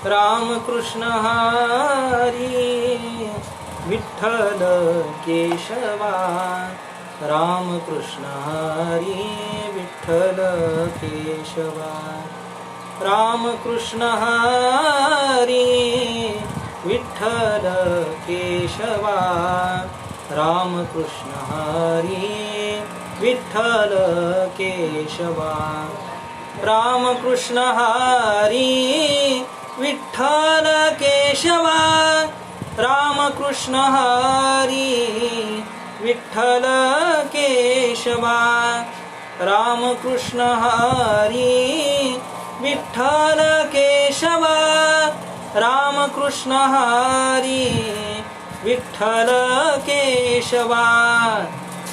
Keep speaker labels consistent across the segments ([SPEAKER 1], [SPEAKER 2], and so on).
[SPEAKER 1] राम कृष्ण हरी विठ्ठल केशवा राम कृष्ण हरी विठ्ठल केशवा राम कृष्ण हरी विठ्ठल केशवा राम कृष्ण हरी विठ्ठल केशवा राम कृष्ण हरी विठ्ठल केशवा राम कृष्ण हरी विठ्ठल केशवा राम कृष्ण हरी विठ्ठल केशवा राम कृष्ण हरी विठ्ठल केशवा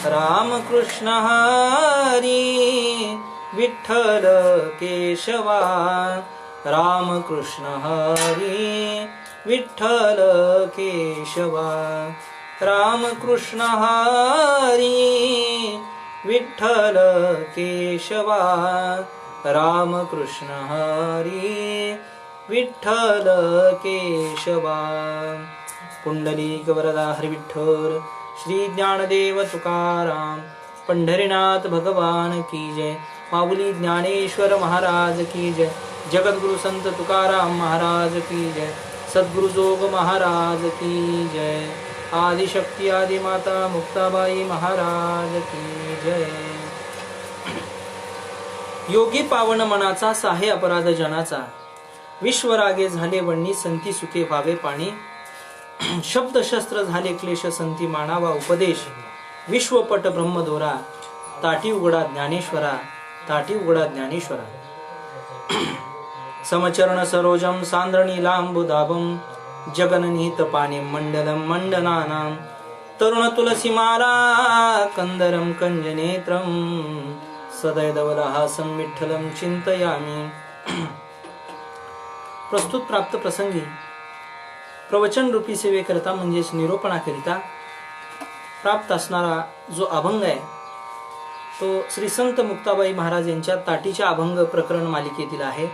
[SPEAKER 1] राम कृष्ण हरी विठ्ठल केशवा राम कृष्ण हरी विठ्ठल केशवा राम कृष्ण हरी विठ्ठल केशवा राम कृष्ण हरी विठ्ठल केशवा पुंडलिक वरदा हरी विठ्ठल श्री ज्ञानदेव तुकाराम पंढरीनाथ भगवान की जय माऊली ज्ञानेश्वर महाराज की जय जगद्गुरु संत तुकाराम महाराज की जय सद्गुरु जोग महाराज की जय आदिशक्ती आदि माता मुक्ताबाई महाराज की जय योगी पावन मनाचा साहे अपराध जनाचा विश्वरागे झाले वणनी संती सुखे व्हावे पाणी शब्द शस्त्र झाले क्लेश संती मानावा उपदेश विश्वपट ब्रह्मदोरा ताटी उघडा ज्ञानेश्वरा ताटी उघडा ज्ञानेश्वरा समचरण सरोजम सांद्रणी लांबुदाभम जगननिहित पाणी मंडलम मंडनानां तरुण तुलसी माला कंदरम कंजनेत्रम सदैदवलहासं विठ्ठलं चिंतयामि प्रस्तुत प्राप्त प्रसंगी प्रवचन रूपी सेवेकरिता म्हणजेच निरोपणाकरिता प्राप्त असणारा जो अभंग आहे तो श्री संत मुक्ताबाई महाराज यांच्या ताटीच्या अभंग प्रकरण मालिकेतील आहे.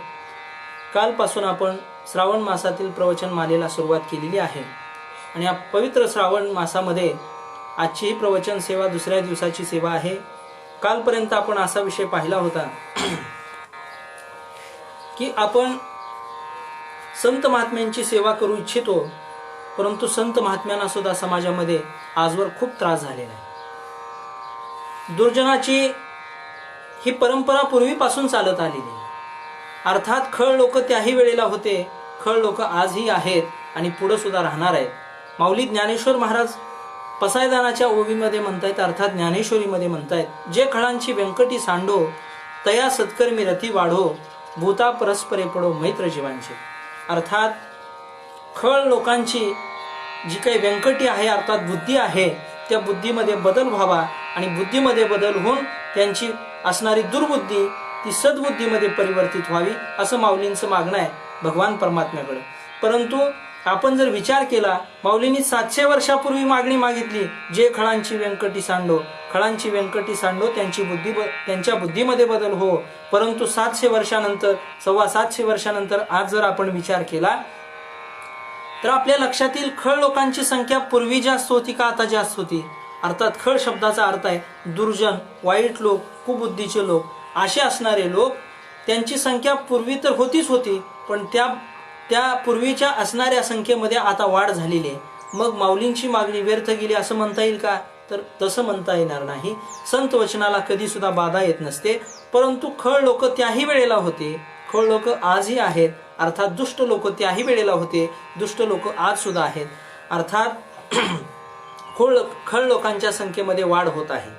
[SPEAKER 1] कालपासून आपण श्रावण मासातील प्रवचन मालेला सुरुवात केलेली आहे आणि या पवित्र श्रावण मासामध्ये आजची ही प्रवचन सेवा दुसऱ्या दिवसाची सेवा आहे. कालपर्यंत आपण असा विषय पाहिला होता की आपण संत महात्म्यांची सेवा करू इच्छितो, परंतु संत महात्म्यांना सुद्धा समाजामध्ये आजवर खूप त्रास झालेला आहे. दुर्जनाची ही परंपरा पूर्वीपासून चालत आलेली आहे. अर्थात खळ लोक त्याही वेळेला होते, खळ लोक आजही आहेत आणि पुढे सुद्धा राहणार आहेत. माऊली ज्ञानेश्वर महाराज पसायदानाच्या ओवीमध्ये म्हणतायत, अर्थात ज्ञानेश्वरीमध्ये म्हणतायत, जे खळांची व्यंकटी सांडो तया सत्कर्मी रती वाढो भूता परस्परे पडो मैत्र जीवांचे. अर्थात खळ लोकांची जी काही व्यंकटी आहे अर्थात बुद्धी आहे त्या बुद्धीमध्ये बदल व्हावा आणि बुद्धीमध्ये बदल होऊन त्यांची असणारी दुर्बुद्धी ती सद्बुद्धीमध्ये परिवर्तित व्हावी असं माऊलींचं मागणं आहे भगवान परमात्म्याकडे. परंतु आपण जर विचार केला, माऊलींनी 700 वर्षापूर्वी मागणी मागितली, जे खळांची व्यंकटी सांडो, खळांची व्यंकटी सांडो त्यांच्या बुद्धीमध्ये बदल हो. परंतु 700 वर्षानंतर 725 वर्षानंतर आज जर आपण विचार केला तर आपल्या लक्षात येईल खळ लोकांची संख्या पूर्वी जास्त होती का आता जास्त होती. अर्थात खळ शब्दाचा अर्थ आहे दुर्जन, वाईट लोक, कुबुद्धीचे लोक. असे असणारे लोक त्यांची संख्या पूर्वी तर होतीच होती, पण त्या पूर्वीच्या असणाऱ्या संख्येमध्ये आता वाढ झालेली आहे. मग माऊलींची मागणी व्यर्थ गेली असं म्हणता येईल का? तर तसं म्हणता येणार नाही. संत वचनाला कधी सुद्धा बाधा येत नसते. परंतु खळ लोक त्याही वेळेला होते, खळ लोक आजही आहेत. अर्थात दुष्ट लोक त्याही वेळेला होते, दुष्ट लोक आज सुद्धा आहेत. अर्थात खळ लोकांच्या संख्येमध्ये वाढ होत आहे.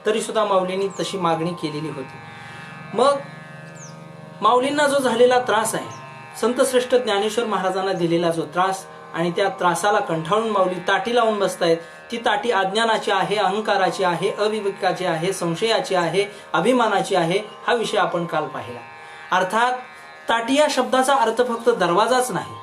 [SPEAKER 1] तरी सुद्धा माऊलींनी तशी मागणी केलेली होती. मग माऊलींना जो झालेला त्रास आहे, संतश्रेष्ठ ज्ञानेश्वर महाराजांना दिलेला जो त्रास आणि त्या त्रासाला कंठाळून माऊली ताटी लावून बसतायत. ती ताटी अज्ञानाची आहे, अहंकाराची आहे, अविवेकाची आहे, संशयाची आहे, अभिमानाची आहे. हा विषय आपण काल पाहिला. अर्थात ताटी या शब्दाचा अर्थ फक्त दरवाजाच नाही.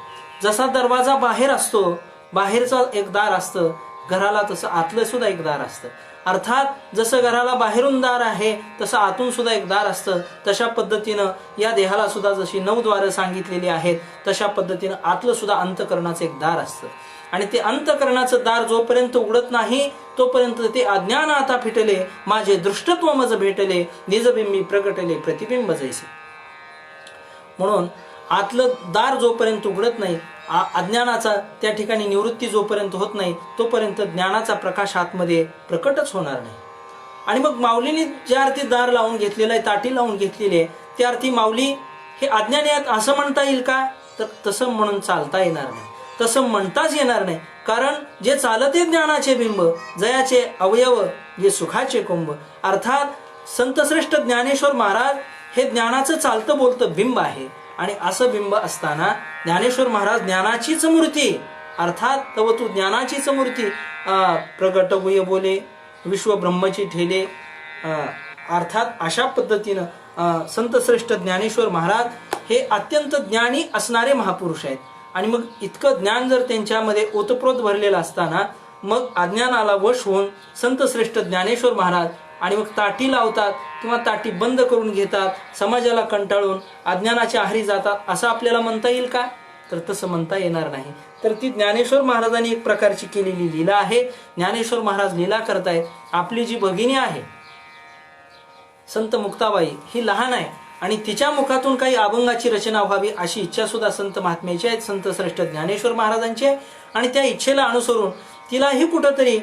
[SPEAKER 1] जसा दरवाजा बाहेर असतो, बाहेरचा एक दार असतं घराला, तसं आतलं सुद्धा एक दार असतं. अर्थात जसं घराला बाहेरून दार आहे तसं आतून सुद्धा एक दार असतं, तशा पद्धतीनं या देहाला सुद्धा जशी 9 द्वारं सांगितलेली आहेत तशा पद्धतीनं आतलं सुद्धा अंतःकरणाचं एक दार असतं. आणि ते अंतःकरणाचं दार जोपर्यंत उघडत नाही तोपर्यंत ते अज्ञान आता फिटले, माझे दृष्टत्व मज भेटले, निजबिंबी प्रगटले प्रतिबिंब जैसे. म्हणून आतलं दार जोपर्यंत उघडत नाही, अज्ञानाचा त्या ठिकाणी निवृत्ती जोपर्यंत होत नाही तोपर्यंत ज्ञानाचा प्रकाश आतमध्ये प्रकटच होणार नाही. आणि मग माऊलीने ज्या अर्थी दार लावून घेतलेलं आहे, ताटी लावून घेतलेली आहे, त्या अर्थी माऊली हे अज्ञानी आहेत असं म्हणता येईल का? तर तसं म्हणून चालता येणार नाही, तसं म्हणताच येणार नाही. कारण जे चालते ज्ञानाचे बिंब, जयाचे अवयव जे सुखाचे कुंभ. अर्थात संतश्रेष्ठ ज्ञानेश्वर महाराज हे ज्ञानाचं चालतं बोलतं बिंब आहे. आणि असं बिंब असताना ज्ञानेश्वर महाराज ज्ञानाचीच मूर्ती, अर्थात तव तू ज्ञानाचीच मूर्ती, प्रगट होय बोले विश्व ब्रह्मची ठेले. अर्थात अशा पद्धतीनं संतश्रेष्ठ ज्ञानेश्वर महाराज हे अत्यंत ज्ञानी असणारे महापुरुष आहेत. आणि मग इतकं ज्ञान जर त्यांच्यामध्ये ओतप्रोत भरलेलं असताना मग अज्ञानाला वश होऊन संतश्रेष्ठ ज्ञानेश्वर महाराज आणि मग ताटी लावतात किंवा ताटी बंद करून घेतात, समाजाला कंटाळून अज्ञानाच्या आहारी जातात, असं आपल्याला म्हणता येईल का? तर तसं म्हणता येणार नाही. तर ती ज्ञानेश्वर महाराजांनी एक प्रकारची केलेली लीला आहे. ज्ञानेश्वर महाराज लीला करतायत. आपली जी भगिनी आहे संत मुक्ताबाई ही लहान आहे आणि तिच्या मुखातून काही अभंगाची रचना व्हावी अशी इच्छा सुद्धा संत महात्म्याची आहे, संत श्रेष्ठ ज्ञानेश्वर महाराजांची आहे. आणि त्या इच्छेला अनुसरून तिलाही कुठंतरी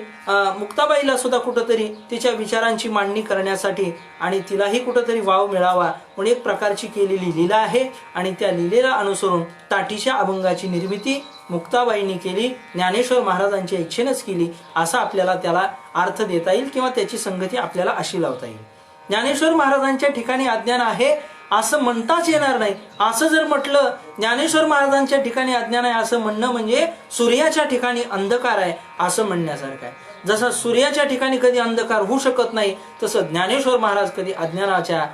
[SPEAKER 1] मुक्ताबाईला सुद्धा कुठंतरी तिच्या विचारांची मांडणी करण्यासाठी आणि तिलाही कुठंतरी वाव मिळावा म्हणून एक प्रकारची केलेली लीला आहे. आणि त्या लीलेला अनुसरून ताटीच्या अभंगाची निर्मिती मुक्ताबाईंनी केली, ज्ञानेश्वर महाराजांच्या इच्छेनेच केली, असा आपल्याला त्याला अर्थ देता येईल किंवा त्याची संगती आपल्याला अशी लावता येईल. ज्ञानेश्वर महाराजांच्या ठिकाणी अज्ञान आहे असं म्हणताच येणार नाही. असं जर म्हटलं ज्ञानेश्वर महाराजांच्या ठिकाणी अज्ञान आहे असं म्हणणं म्हणजे सूर्याच्या ठिकाणी अंधकार आहे असं म्हणण्यासारखं आहे. जसं सूर्याच्या ठिकाणी कधी अंधकार होऊ शकत नाही तसं ज्ञानेश्वर महाराज कधी अज्ञानाच्या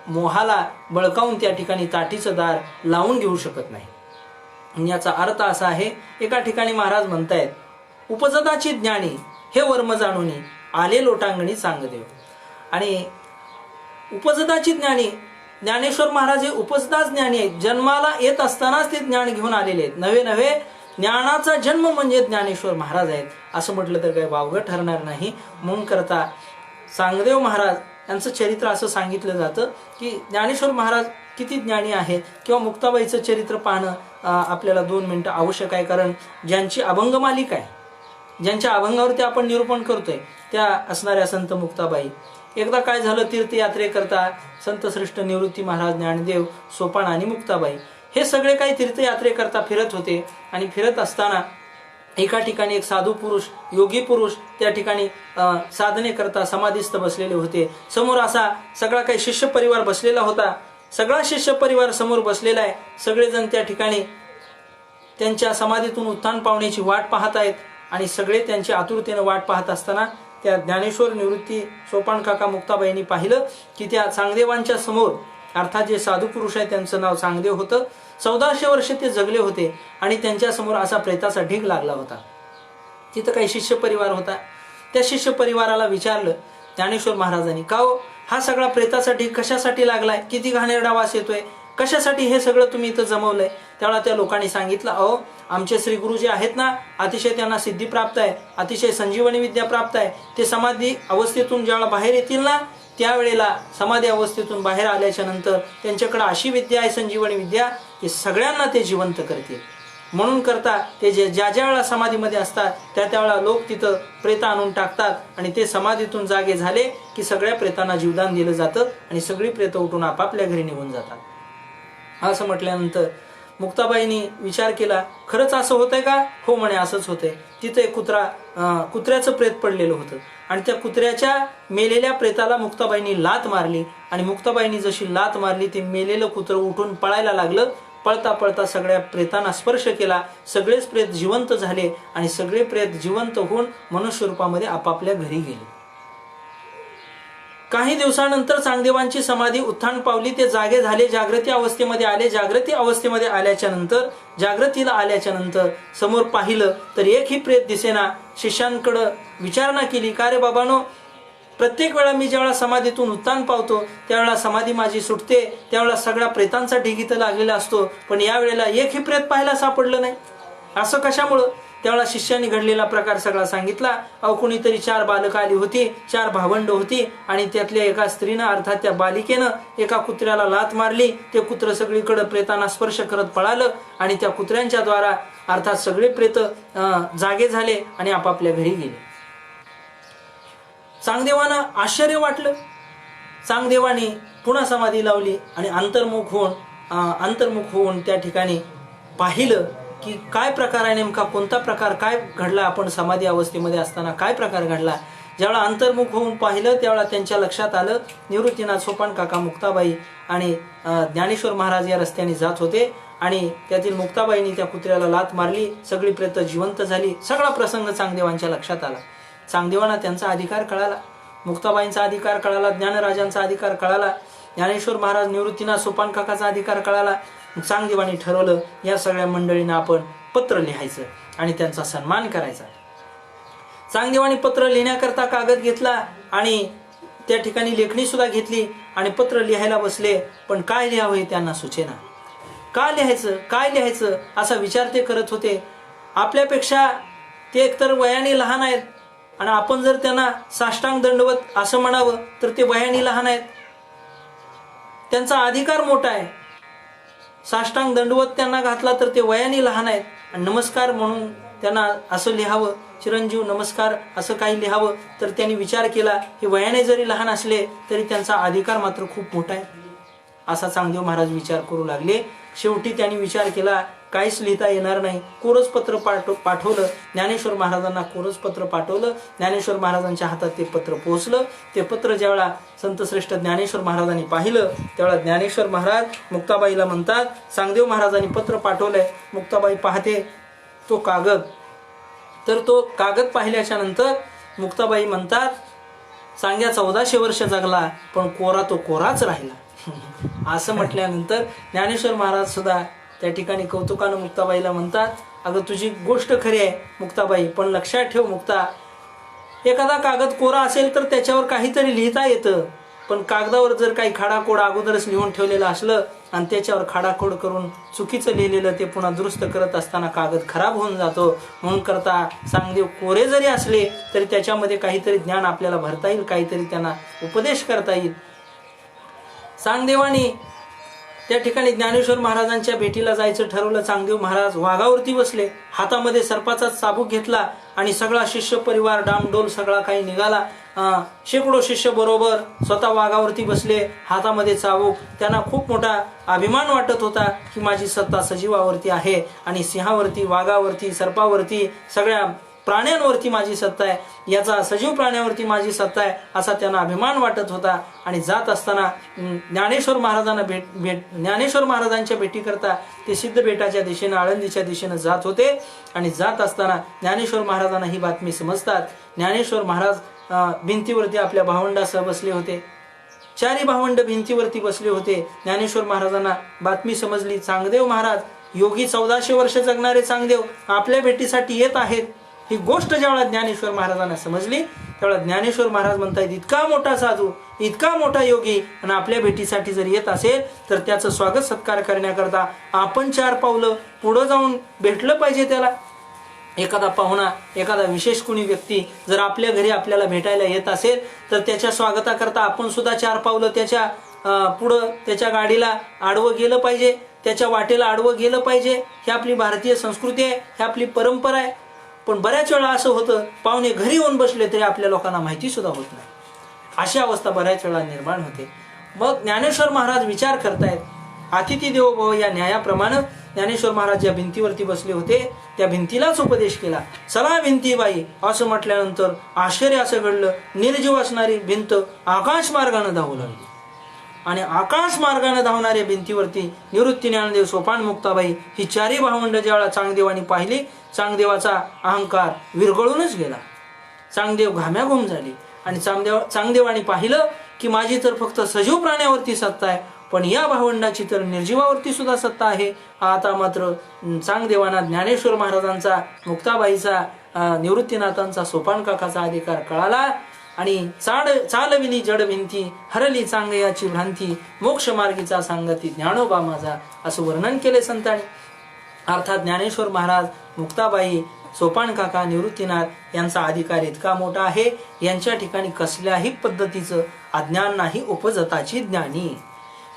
[SPEAKER 1] मोहाला बळकावून त्या ठिकाणी ताटीचं दार लावून घेऊ शकत नाही. याचा अर्थ असा आहे, एका ठिकाणी महाराज म्हणतायत, उपजदाची ज्ञानी हे वर्म जाणूनी आले लोटांगणी सांगदेव. आणि उपजदाची ज्ञानी ज्ञानेश्वर महाराज हे उपजदाच ज्ञानी आहेत. जन्माला येत असतानाच ते ज्ञान घेऊन आलेले आहेत. नवे नवे ज्ञानाचा जन्म म्हणजे ज्ञानेश्वर महाराज आहेत असं म्हटलं तर काही वावगं ठरणार नाही. म्हणून करता सांगदेव महाराज यांचं चरित्र असं सांगितलं जातं की ज्ञानेश्वर महाराज किती ज्ञानी आहेत किंवा मुक्ताबाईचं चरित्र पाहणं आपल्याला 2 मिनिटं आवश्यक आहे. कारण ज्यांची अभंग मालिका आहे, ज्यांच्या अभंगावरती आपण निरूपण करतोय त्या असणाऱ्या संत मुक्ताबाई. एकदा काय झालं, तीर्थयात्रेकरता संतश्रेष्ठ निवृत्ती महाराज, ज्ञानदेव, सोपान आणि मुक्ताबाई हे सगळे काही तीर्थयात्रेकरता फिरत होते. आणि फिरत असताना एका ठिकाणी एक साधू पुरुष, योगी पुरुष त्या ठिकाणी साधने करता समाधीस्थ बसलेले होते. समोर असा सगळा काही शिष्य परिवार बसलेला होता. सगळा शिष्य परिवार समोर बसलेला आहे. सगळेजण त्या ठिकाणी त्यांच्या समाधीतून उत्थान पावण्याची वाट पाहत आहेत. आणि सगळे त्यांची आतुरतेने वाट पाहत असताना त्या ज्ञानेश्वर निवृत्ती सोपान काका मुक्ताबाईंनी पाहिलं की त्या चांगदेवांच्या समोर, अर्थात जे साधू पुरुष आहे त्यांचं नाव चांगदेव होतं, 1400 वर्ष ते जगले होते. आणि त्यांच्या समोर असा प्रेताचा ढीग लागला होता. तिथं काही शिष्य परिवार होता. त्या शिष्य परिवाराला विचारलं ज्ञानेश्वर महाराजांनी, का हो हा सगळा प्रेताचा ढीग कशासाठी लागलाय, किती घाणेरडा वास येतोय, कशासाठी हे सगळं तुम्ही इथं जमवलंय? त्यावेळा त्या लोकांनी सांगितलं, अहो आमचे श्री गुरु जे आहेत ना, अतिशय त्यांना सिद्धी प्राप्त आहे, अतिशय संजीवनी विद्या प्राप्त आहे. ते समाधी अवस्थेतून ज्यावेळेला बाहेर येतील ना, त्यावेळेला समाधी अवस्थेतून बाहेर आल्याच्या नंतर त्यांच्याकडे अशी विद्या आहे, संजीवनी विद्या, की सगळ्यांना ते जिवंत करतील. म्हणून करता ते ज्या वेळेला समाधीमध्ये असतात त्या त्यावेळेला लोक तिथं प्रेत आणून टाकतात आणि ते समाधीतून जागे झाले की सगळ्या प्रेतांना जीवदान दिलं जातं आणि सगळी प्रेतं उठून आपापल्या घरी निघून जातात. असं म्हटल्यानंतर मुक्ताबाईंनी विचार केला, खरंच असं होतंय का? हो म्हणे, असंच होतंय. तिथं एक कुत्र्याचं प्रेत पडलेलं होतं आणि त्या कुत्र्याच्या मेलेल्या प्रेताला मुक्ताबाईंनी लात मारली आणि मुक्ताबाईंनी जशी लात मारली ते मेलेलं कुत्रं उठून पळायला लागलं. पळता पळता सगळ्या प्रेतांना स्पर्श केला. सगळेच प्रेत जिवंत झाले आणि सगळे प्रेत जिवंत होऊन मनुष्य रूपामध्ये आपापल्या घरी गेले. काही दिवसानंतर चांगदेवांची समाधी उत्थान पावली. ते जागे झाले, जागृती अवस्थेमध्ये आले. जागृती अवस्थेमध्ये आल्याच्या नंतर, जागृतीला आल्याच्या नंतर समोर पाहिलं तर एकही प्रेत दिसेना. शिष्यांकडं विचारणा केली, का रे बाबांनो, प्रत्येक वेळा मी ज्यावेळा समाधीतून उत्थान पावतो त्यावेळेला समाधी माझी सुटते, त्यावेळेला सगळ्या प्रेतांचा ढीग इथं लागलेला असतो, पण यावेळेला एकही प्रेत पाहायला सापडलं नाही. असं कशामुळं? त्यावेळेला शिष्यांनी घडलेला प्रकार सगळा सांगितला. कुणीतरी 4 बालकं आली होती, 4 भावंड होती, आणि त्यातल्या एका स्त्रीनं अर्थात त्या बालिकेनं एका कुत्र्याला लाथ मारली. ते कुत्रं सगळीकडे प्रेतांना स्पर्श करत पळालं आणि त्या कुत्र्यांच्या द्वारा अर्थात सगळे प्रेत जागे झाले आणि आपापल्या घरी गेले. चांगदेवांना आश्चर्य वाटलं. चांगदेवानी पुन्हा समाधी लावली आणि अंतर्मुख होऊन त्या ठिकाणी पाहिलं की काय प्रकार आहे नेमका, कोणता प्रकार, काय घडला, आपण समाधी अवस्थेमध्ये असताना काय प्रकार घडला. ज्यावेळा अंतर्मुख होऊन पाहिलं त्यावेळा त्यांच्या लक्षात आलं, निवृत्तीनाथ सोपान काका, मुक्ताबाई आणि ज्ञानेश्वर महाराज या रस्त्याने जात होते आणि त्यातील मुक्ताबाईंनी त्या कुत्र्याला लाथ मारली, सगळी प्रेत जिवंत झाली. सगळा प्रसंग चांगदेवांच्या लक्षात आला. चांगदेवांना त्यांचा अधिकार कळाला, मुक्ताबाईंचा अधिकार कळाला, ज्ञानराजांचा अधिकार कळाला, ज्ञानेश्वर महाराज निवृत्तीनाथ सोपान काकाचा अधिकार कळाला. चांगदेवांनी ठरवलं या सगळ्या मंडळींना आपण पत्र लिहायचं आणि त्यांचा सन्मान करायचा. चांगदेवांनी पत्र लिहिण्याकरता कागद घेतला आणि त्या ठिकाणी लेखणी सुद्धा घेतली आणि पत्र लिहायला बसले, पण काय लिहावं हे त्यांना सुचेना. काय लिहायचं असा विचार ते करत होते. आपल्यापेक्षा ते एकतर वयाने लहान आहेत आणि आपण जर त्यांना साष्टांग दंडवत असं म्हणावं तर ते वयाने लहान आहेत, त्यांचा अधिकार मोठा आहे. साष्टांग दंडवत त्यांना घातला तर ते वयाने लहान आहेत आणि नमस्कार म्हणून त्यांना असं लिहावं, चिरंजीव नमस्कार असं काही लिहावं, तर त्यांनी विचार केला हे वयाने जरी लहान असले तरी त्यांचा अधिकार मात्र खूप मोठा आहे. असा चांगदेव महाराज विचार करू लागले. शेवटी त्यांनी विचार केला काहीच लिहिता येणार नाही, कोरच पत्र पाठवलं. ज्ञानेश्वर महाराजांना कोरच पत्र पाठवलं. ज्ञानेश्वर महाराजांच्या हातात ते पत्र पोहोचलं. ते पत्र ज्यावेळा संतश्रेष्ठ ज्ञानेश्वर महाराजांनी पाहिलं त्यावेळा ज्ञानेश्वर महाराज मुक्ताबाईला म्हणतात, चांगदेव महाराजांनी पत्र पाठवलंय. मुक्ताबाई पाहते तो कागद, तर तो कागद पाहिल्याच्या नंतर मुक्ताबाई म्हणतात, चांग्या 1400 वर्ष जगला पण कोरा तो कोराच राहिला. असं म्हटल्यानंतर ज्ञानेश्वर महाराज सुद्धा त्या ठिकाणी कौतुकानं मुक्ताबाईला म्हणतात, अगं तुझी गोष्ट खरी आहे मुक्ताबाई, पण लक्षात ठेव मुक्ता, एखादा कागद कोरा असेल तर त्याच्यावर काहीतरी लिहिता येतं, पण कागदावर जर काही खाडाखोड अगोदरच लिहून ठेवलेलं असलं आणि त्याच्यावर खाडाखोड करून चुकीचं लिहिलेलं ते पुन्हा दुरुस्त करत असताना कागद खराब होऊन जातो. म्हणून करता चांगदेव कोरे जरी असले तरी त्याच्यामध्ये काहीतरी ज्ञान आपल्याला भरता येईल, काहीतरी त्यांना उपदेश करता येईल. चांगदेवानी त्या ठिकाणी ज्ञानेश्वर महाराजांच्या भेटीला जायचं ठरवलं. चांगदेव महाराज वाघावरती बसले, हातामध्ये सर्पाचा चाबूक घेतला आणि सगळा शिष्य परिवार डामडोल सगळा काही निघाला. शेकडो शिष्य बरोबर स्वतः वाघावरती बसले, हातामध्ये चाबूक. त्यांना खूप मोठा अभिमान वाटत होता की माझी सत्ता सजीवावरती आहे आणि सिंहावरती, वाघावरती, सर्पावरती, सगळ्या प्राण्यांवरती माझी सत्ता आहे, याचा सजीव प्राण्यावरती माझी सत्ता आहे असा त्यांना अभिमान वाटत होता. आणि जात असताना ज्ञानेश्वर महाराजांच्या भेटी करता ते सिद्धबेटाच्या दिशेनं, आळंदीच्या दिशेनं जात होते. आणि जात असताना ज्ञानेश्वर महाराजांना ही बातमी समजतात. ज्ञानेश्वर महाराज भिंतीवरती आपल्या भावंडासह बसले होते. 4 भावंड भिंतीवरती बसले होते. ज्ञानेश्वर महाराजांना बातमी समजली, चांगदेव महाराज, योगी 1400 वर्ष जगणारे चांगदेव आपल्या भेटीसाठी येत आहेत. ही गोष्ट ज्यावेळा ज्ञानेश्वर महाराजांना समजली त्यावेळा ज्ञानेश्वर महाराज म्हणतात, इतका मोठा साधू, इतका मोठा योगी आणि आपल्या भेटीसाठी जर येत असेल तर त्याचं स्वागत सत्कार करण्याकरता आपण 4 पावलं पुढं जाऊन भेटलं पाहिजे त्याला. एखादा पाहुणा, एखादा विशेष कुणी व्यक्ती जर आपल्या घरी आपल्याला भेटायला येत असेल तर त्याच्या स्वागताकरता आपण सुद्धा 4 पावलं त्याच्या पुढं, त्याच्या गाडीला आडवं गेलं पाहिजे, त्याच्या वाटेला आडवं गेलं पाहिजे. ही आपली भारतीय संस्कृती आहे, ही आपली परंपरा आहे. पण बऱ्याच वेळा असं होतं, पाहुणे घरी येऊन बसले तरी आपल्या लोकांना माहिती सुद्धा होत नाही. अशी अवस्था बऱ्याच वेळा निर्माण होते. मग ज्ञानेश्वर महाराज विचार करतायत, अतिथी देवो भव या न्यायाप्रमाणे ज्ञानेश्वर महाराज या भिंतीवरती बसले होते, त्या भिंतीलाच उपदेश केला. चला भिंतीबाई असं म्हटल्यानंतर आश्चर्य असं घडलं, निर्जीव असणारी भिंत आकाश मार्गाने धावू लागली. आणि आकाश मार्गाने धावणाऱ्या भिंतीवरती निवृत्ती ज्ञानदेव, सोपान मुक्ताबाई ही 4 भावंड ज्यावेळा चांगदेवानी पाहिली, चांगदेवाचा अहंकार विरघळूनच गेला. चांगदेव घाम्याघूम झाले आणि चांगदेवानी पाहिलं की माझी तर फक्त सजीव प्राण्यावरती सत्ता आहे, पण या भावंडाची तर निर्जीवावरती सुद्धा सत्ता आहे. आता मात्र चांगदेवांना ज्ञानेश्वर महाराजांचा, मुक्ताबाईचा, निवृत्तीनाथांचा, सोपान काकाचा अधिकार कळाला आणि चालविली जड भिंती, हरली चांगयाची भ्रांती, मोक्ष मार्गीचा सांगती ज्ञानोबा माझा, असं वर्णन केले संतांनी. अर्थात ज्ञानेश्वर महाराज, मुक्ताबाई, सोपान काका, निवृत्तीनाथ यांचा अधिकार इतका मोठा आहे, यांच्या ठिकाणी कसल्याही पद्धतीचं अज्ञान नाही, उपजताची ज्ञानी.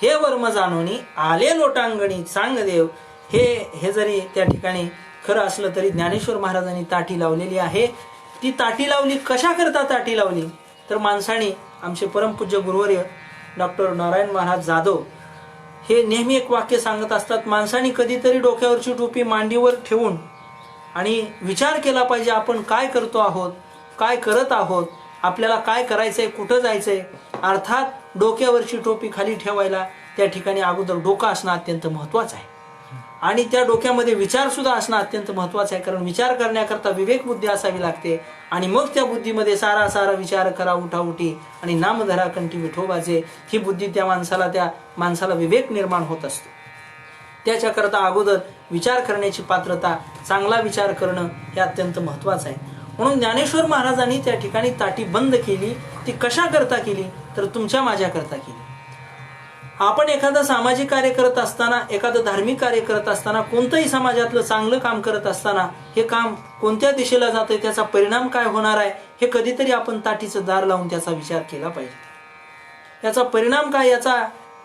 [SPEAKER 1] हे वर्म जाणोनी आले लोटांगणी चांगदेव. हे जरी त्या ठिकाणी खरं असलं तरी ज्ञानेश्वर महाराजांनी ताटी लावलेली आहे. ती ताटी लावली कशा करता ताटी लावली, तर माणसाने, आमचे परमपूज्य गुरुवर्य डॉक्टर नारायण महाराज जाधव हे नेहमी एक वाक्य सांगत असतात, माणसाने कधीतरी डोक्यावरची टोपी मांडीवर ठेवून आणि विचार केला पाहिजे, आपण काय करतो आहोत, काय करत आहोत, आपल्याला काय करायचंय, कुठं जायचंय. अर्थात डोक्यावरची टोपी खाली ठेवायला त्या ठिकाणी अगोदर डोकं असणं अत्यंत महत्वाचं आहे आणि त्या डोक्यामध्ये विचार सुद्धा असणं अत्यंत महत्वाचं आहे. कारण विचार करण्याकरता विवेक बुद्धी असावी लागते आणि मग त्या बुद्धीमध्ये सारा विचार करा उठाउठी आणि नामधरा कंठी विठोबाचे, ही बुद्धी त्या माणसाला विवेक निर्माण होत असतो. त्याच्याकरता अगोदर विचार करण्याची पात्रता, चांगला विचार करणं हे अत्यंत महत्वाचं आहे. म्हणून ज्ञानेश्वर महाराजांनी त्या ठिकाणी ताटी बंद केली. ती कशा करता केली, तर तुमच्या माझ्या करता केली. आपण एखादं सामाजिक कार्य करत असताना, एखादं धार्मिक कार्य करत असताना, कोणतंही समाजातलं चांगलं काम करत असताना, हे काम कोणत्या दिशेला जातंय, त्याचा परिणाम काय होणार आहे, हे कधीतरी आपण ताटीचं दार लावून त्याचा विचार केला पाहिजे. याचा परिणाम काय, याचा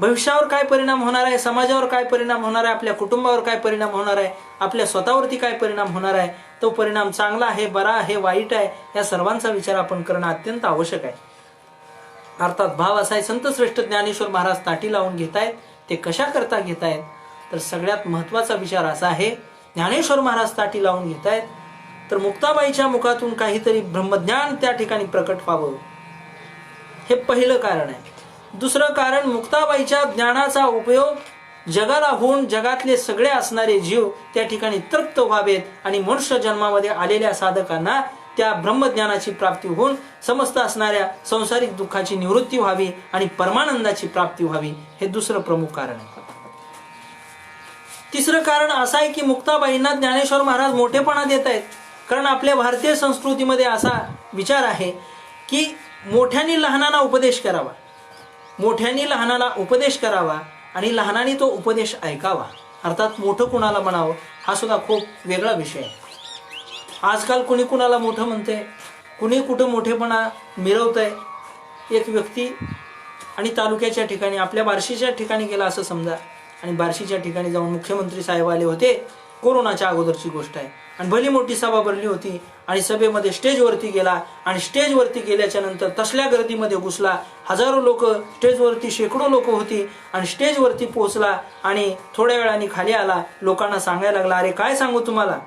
[SPEAKER 1] भविष्यावर काय परिणाम होणार आहे, समाजावर काय परिणाम होणार आहे, आपल्या कुटुंबावर काय परिणाम होणार आहे, आपल्या स्वतःवरती काय परिणाम होणार आहे, तो परिणाम चांगला आहे, बरा आहे, वाईट आहे, या सर्वांचा विचार आपण करणं अत्यंत आवश्यक आहे. अर्थात भाव असा आहे, संत श्रेष्ठ ज्ञानेश्वर महाराज ताटी लावून घेतायत. ते कशा करता घेतायत, तर सगळ्यात महत्वाचा विचार असा आहे, ज्ञानेश्वर महाराज ताटी लावून घेतायत तर मुक्ताबाईच्या मुखातून काहीतरी ब्रह्मज्ञान त्या ठिकाणी प्रकट व्हावं, हे पहिलं कारण आहे. दुसरं कारण, मुक्ताबाईच्या ज्ञानाचा उपयोग जगाला होऊन जगातले सगळे असणारे जीव त्या ठिकाणी तृप्त व्हावेत आणि मनुष्य जन्मामध्ये आलेल्या साधकांना त्या ब्रह्मज्ञानाची प्राप्ती होऊन समस्त असणाऱ्या संसारिक दुःखाची निवृत्ती व्हावी आणि परमानंदाची प्राप्ती व्हावी, हे दुसरं प्रमुख कारण आहे. तिसरं कारण असं आहे की मुक्ताबाईंना ज्ञानेश्वर महाराज मोठेपणा देत आहेत. कारण आपल्या भारतीय संस्कृतीमध्ये असा विचार आहे की मोठ्याने लहानाला उपदेश करावा, मोठ्याने लहानाला उपदेश करावा आणि लहानाने तो उपदेश ऐकावा. अर्थात मोठं कुणाला म्हणावं हा सुद्धा खूप वेगळा विषय आहे. आजकाल कुणी कुणाला मोठं म्हणतंय, कुणी कुठं मोठेपणा मिरवतंय. एक व्यक्ती आणि तालुक्याच्या ठिकाणी, आपल्या बार्शीच्या ठिकाणी गेला असं समजा, आणि बार्शीच्या ठिकाणी जाऊन मुख्यमंत्री साहेब आले होते, कोरोनाच्या अगोदरची गोष्ट आहे, आणि भली मोठी सभा भरली होती आणि सभेमध्ये स्टेजवरती गेला आणि स्टेजवरती गेल्याच्या नंतर तसल्या गर्दीमध्ये घुसला. हजारो लोक स्टेजवरती, शेकडो लोक होती आणि स्टेजवरती पोहोचला आणि थोड्या वेळाने खाली आला. लोकांना सांगायला लागला, अरे काय सांगू तुम्हाला,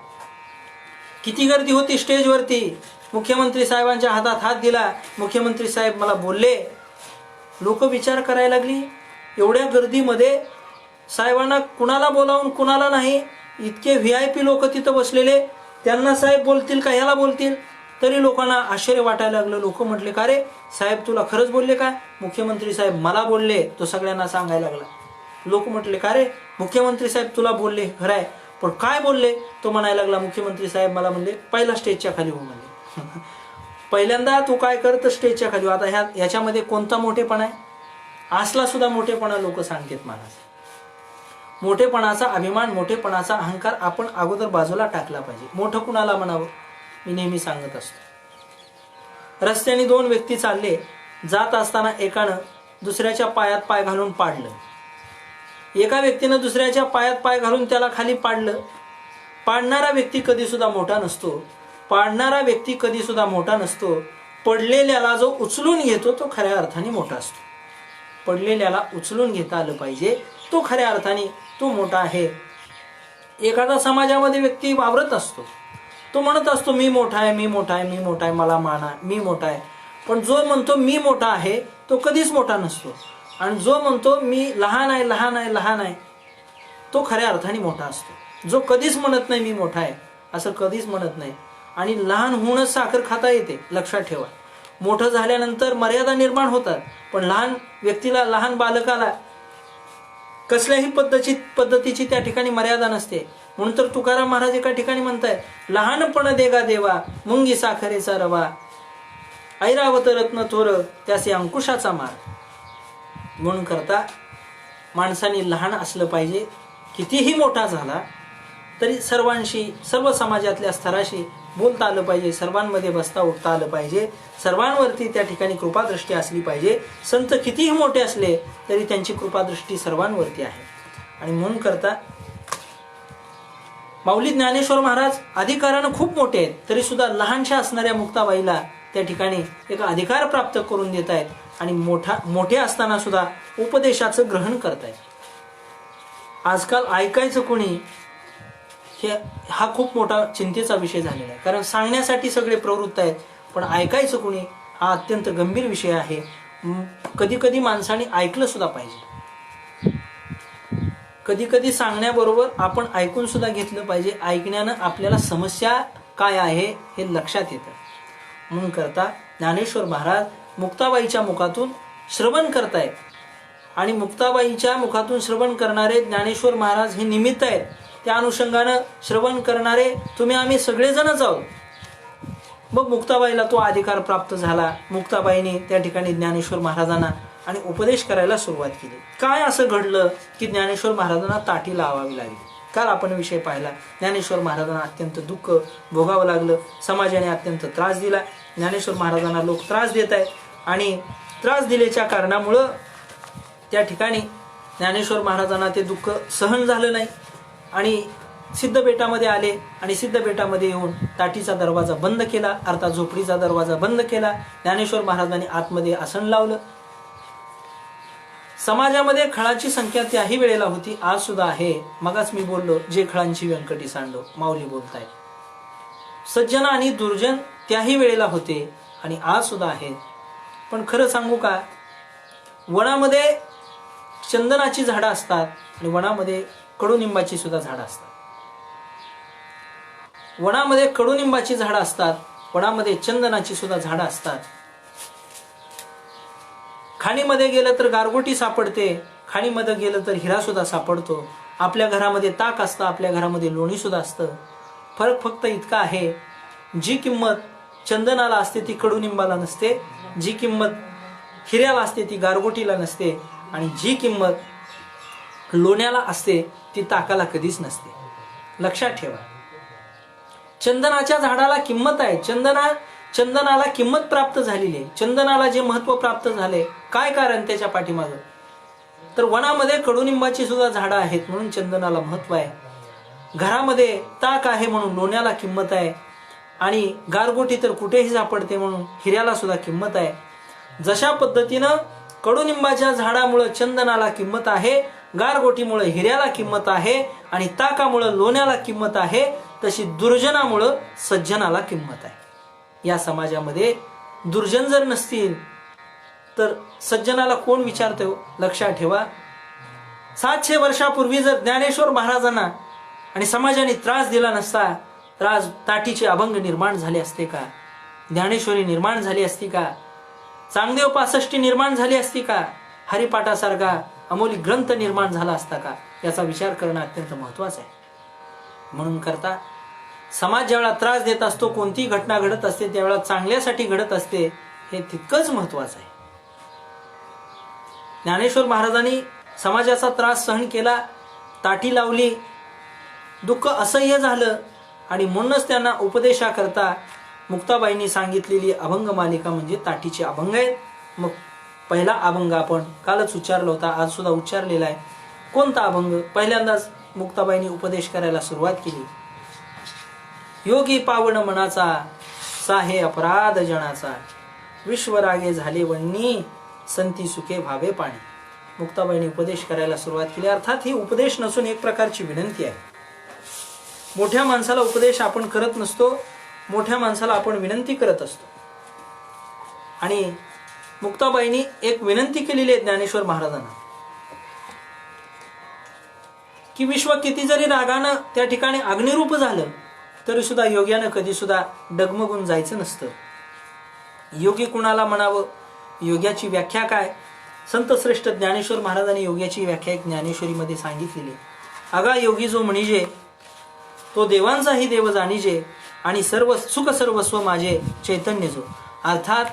[SPEAKER 1] किती गर्दी होती स्टेजवरती. मुख्यमंत्री साहेबांच्या हातात हात दिला, मुख्यमंत्री साहेब मला बोलले. लोक विचार करायला लागली, एवढ्या गर्दीमध्ये साहेबांना कुणाला बोलावून कुणाला नाही, इतके VIP लोक तिथं बसलेले, त्यांना साहेब बोलतील का, ह्याला बोलतील. तरी लोकांना आश्चर्य वाटायला लागलं. लोक म्हटले, का रे साहेब तुला खरंच बोलले का. मुख्यमंत्री साहेब मला बोलले, तो सगळ्यांना सांगायला लागला. लोक म्हटले, का रे मुख्यमंत्री साहेब तुला बोलले, खरं आहे, पण काय बोलले. तो म्हणायला लागला, मुख्यमंत्री साहेब मला म्हणले पहिला स्टेजच्या खाली हो म्हणले. पहिल्यांदा तू काय करत स्टेजच्या खाली. आता याच्यामध्ये कोणता मोठेपणा आहे, असला सुद्धा मोठेपणा लोक सांगतात. महाराज मोठेपणाचा अभिमान, मोठेपणाचा अहंकार आपण अगोदर बाजूला टाकला पाहिजे. मोठं कुणाला म्हणावं, मी नेहमी सांगत असतो. रस्त्याने दोन व्यक्ती चालले, जात असताना एकानं दुसऱ्याच्या पायात पाय घालून पाडलं. एका व्यक्तीनं दुसऱ्याच्या पायात पाय घालून त्याला खाली पाडलं. पाडणारा व्यक्ती कधी सुद्धा मोठा नसतो, पाडणारा व्यक्ती कधी सुद्धा मोठा नसतो. पडलेल्याला जो उचलून घेतो तो खऱ्या अर्थाने मोठा असतो. पडलेल्याला उचलून घेता आलं पाहिजे, तो खऱ्या अर्थाने तो मोठा आहे. एखादा समाजामध्ये व्यक्ती वावरत असतो, तो म्हणत असतो मी मोठा आहे, मी मोठा आहे, मी मोठा आहे, मला माना, मी मोठा आहे. पण जो म्हणतो मी मोठा आहे तो कधीच मोठा नसतो, आणि जो म्हणतो मी लहान आहे, लहान आहे, लहान आहे, तो खऱ्या अर्थाने मोठा असतो. जो कधीच म्हणत नाही मी मोठा आहे, असं कधीच म्हणत नाही. आणि लहान होऊनच साखर खाता येते, लक्षात ठेवा. मोठं झाल्यानंतर मर्यादा निर्माण होतात, पण लहान व्यक्तीला, लहान बालकाला कसल्याही पद्धतीची त्या ठिकाणी मर्यादा नसते. म्हणून तर तुकाराम महाराज एका ठिकाणी म्हणतायत, लहानपण देगा देवा मुंगी साखरेचा रवा, ऐरावत रत्न थोर त्याचे अंकुशाचा मार. म्हणून करता माणसाने लहान असलं पाहिजे, कितीही मोठा झाला तरी सर्वांशी, सर्व समाजातल्या स्तराशी बोलता आलं पाहिजे, सर्वांमध्ये बसता उठता आलं पाहिजे, सर्वांवरती त्या ठिकाणी कृपादृष्टी असली पाहिजे. संत कितीही मोठे असले तरी त्यांची कृपादृष्टी सर्वांवरती आहे. आणि म्हणून करता माऊली ज्ञानेश्वर महाराज अधिकारानं खूप मोठे आहेत, तरी सुद्धा लहानशा असणाऱ्या मुक्ताबाईला त्या ठिकाणी एक अधिकार प्राप्त करून देत आहेत आणि मोठे असताना सुद्धा उपदेशाचं ग्रहण करतायत. आजकाल ऐकायचं कोणी, हा खूप मोठा चिंतेचा विषय झालेला आहे. कारण सांगण्यासाठी सगळे प्रवृत्त आहेत, पण ऐकायचं कोणी हा अत्यंत गंभीर विषय आहे. कधी कधी माणसाने ऐकलं सुद्धा पाहिजे. कधी कधी सांगण्याबरोबर आपण ऐकून सुद्धा घेतलं पाहिजे. ऐकण्यानं आपल्याला समस्या काय आहे हे लक्षात येतं. म्हणून करता ज्ञानेश्वर महाराज मुक्ताबाईच्या मुखातून श्रवण करतायत आणि मुक्ताबाईच्या मुखातून श्रवण करणारे ज्ञानेश्वर महाराज हे निमित्त आहेत. त्या अनुषंगानं श्रवण करणारे तुम्ही आम्ही सगळेजणच आहोत. मग मुक्ताबाईला तो अधिकार प्राप्त झाला. मुक्ताबाईने त्या ठिकाणी ज्ञानेश्वर महाराजांना आणि उपदेश करायला सुरुवात केली. काय असं घडलं की ज्ञानेश्वर महाराजांना ताटी लावावी लागली? काल आपण विषय पाहिला. ज्ञानेश्वर महाराजांना अत्यंत दुःख भोगावं लागलं, समाजाने अत्यंत त्रास दिला. ज्ञानेश्वर महाराजांना लोक त्रास देत आहेत आणि त्रास दिल्याच्या कारणामुळं त्या ठिकाणी ज्ञानेश्वर महाराजांना ते दुःख सहन झालं नाही आणि सिद्धबेटामध्ये आले आणि सिद्धबेटामध्ये येऊन ताटीचा दरवाजा बंद केला, अर्थात झोपडीचा दरवाजा बंद केला. ज्ञानेश्वर महाराजांनी आतमध्ये आसन लावलं. समाजामध्ये खळाची संख्या त्याही वेळेला होती, आज सुद्धा आहे. मगाच मी बोललो, जे खळांची व्यंकटी सांडो, माऊली बोलतायत. सज्जन आणि दुर्जन त्याही वेळेला होते आणि आज सुद्धा आहेत. पण खरं सांगू का, वनामध्ये चंदनाची झाडं असतात आणि वनामध्ये कडुनिंबाची सुद्धा झाडं असतात. वनामध्ये कडुनिंबाची झाडं असतात, वनामध्ये चंदनाची सुद्धा झाडं असतात. खाणीमध्ये गेलं तर गारगोटी सापडते, खाणीमध्ये गेलं तर हिरा सुद्धा सापडतो. आपल्या घरामध्ये ताक असतं, आपल्या घरामध्ये लोणी सुद्धा असतं. फरक फक्त इतका आहे, जी किंमत चंदनाला असते ती कडुनिंबाला नसते, जी किंमत हिऱ्याला असते ती गारगोटीला नसते आणि जी किंमत लोण्याला असते ती ताकाला कधीच नसते. लक्षात ठेवा. चंदनाच्या झाडाला किंमत आहे. चंदनाला किंमत प्राप्त झालेली आहे. चंदनाला जे महत्व प्राप्त झाले, काय कारण त्याच्या पाठीमागं? तर वनामध्ये कडुनिंबाची सुद्धा झाडं आहेत म्हणून चंदनाला महत्व आहे. घरामध्ये ताक आहे म्हणून लोण्याला किंमत आहे आणि गारगोटी तर कुठेही सापडते म्हणून हिऱ्याला सुद्धा किंमत आहे. जशा पद्धतीनं कडुनिंबाच्या झाडामुळे चंदनाला किंमत आहे, गारगोटीमुळे हिऱ्याला किंमत आहे आणि ताकामुळे लोण्याला किंमत आहे, तशी दुर्जनामुळं सज्जनाला किंमत आहे. या समाजामध्ये दुर्जन जर नसतील तर सज्जनाला कोण विचारतो? लक्षात ठेवा. 700 वर्षापूर्वी जर ज्ञानेश्वर महाराजांना आणि समाजाने त्रास दिला नसता तर आज ताटीचे अभंग निर्माण झाले असते का? ज्ञानेश्वरी निर्माण झाली असती का? चांगदेव 65 निर्माण झाली असती का? हरिपाठासारखा अमोली ग्रंथ निर्माण झाला असता का? याचा विचार करणं अत्यंत महत्वाचं आहे. म्हणून करता समाज ज्यावेळा त्रास देत असतो, कोणती घटना घडत असते त्यावेळा चांगल्यासाठी घडत असते, हे तितकंच महत्वाचं आहे. ज्ञानेश्वर महाराजांनी समाजाचा त्रास सहन केला, ताटी लावली, दुःख असह्य झालं आणि म्हणूनच त्यांना उपदेशाकरता मुक्ताबाईंनी सांगितलेली अभंग मालिका म्हणजे ताटीचे अभंग आहेत. मग पहिला अभंग आपण कालच उच्चारला होता, आज सुद्धा उच्चारलेला आहे. कोणता अभंग? पहिल्यांदाच मुक्ताबाईंनी उपदेश करायला सुरुवात केली. योगी पावन मनाचा, साहे अपराध जनाचा, विश्वरागे झाले वन्नी, संती सुखे भावे पाणी. मुक्ताबाईंनी उपदेश करायला सुरुवात केली. अर्थात ही उपदेश नसून एक प्रकारची विनंती आहे. मोठ्या माणसाला उपदेश आपण करत नसतो, मोठ्या माणसाला आपण विनंती करत असतो. आणि मुक्ताबाईंनी एक विनंती केलेली आहे ज्ञानेश्वर महाराजांना की विश्व किती जरी रागानं त्या ठिकाणी अग्निरूप झालं तरी सुद्धा योग्यानं कधी सुद्धा डगमगून जायचं नसतं. योगी कुणाला म्हणावं, योग्याची व्याख्या काय? संत श्रेष्ठ ज्ञानेश्वर महाराजांनी योग्याची व्याख्या एक ज्ञानेश्वरीमध्ये सांगितलेली. अगा योगी जो म्हणिजे तो देवांचाही देव जाणीजे आणि सर्व सुख सर्वस्व माझे चैतन्य जो. अर्थात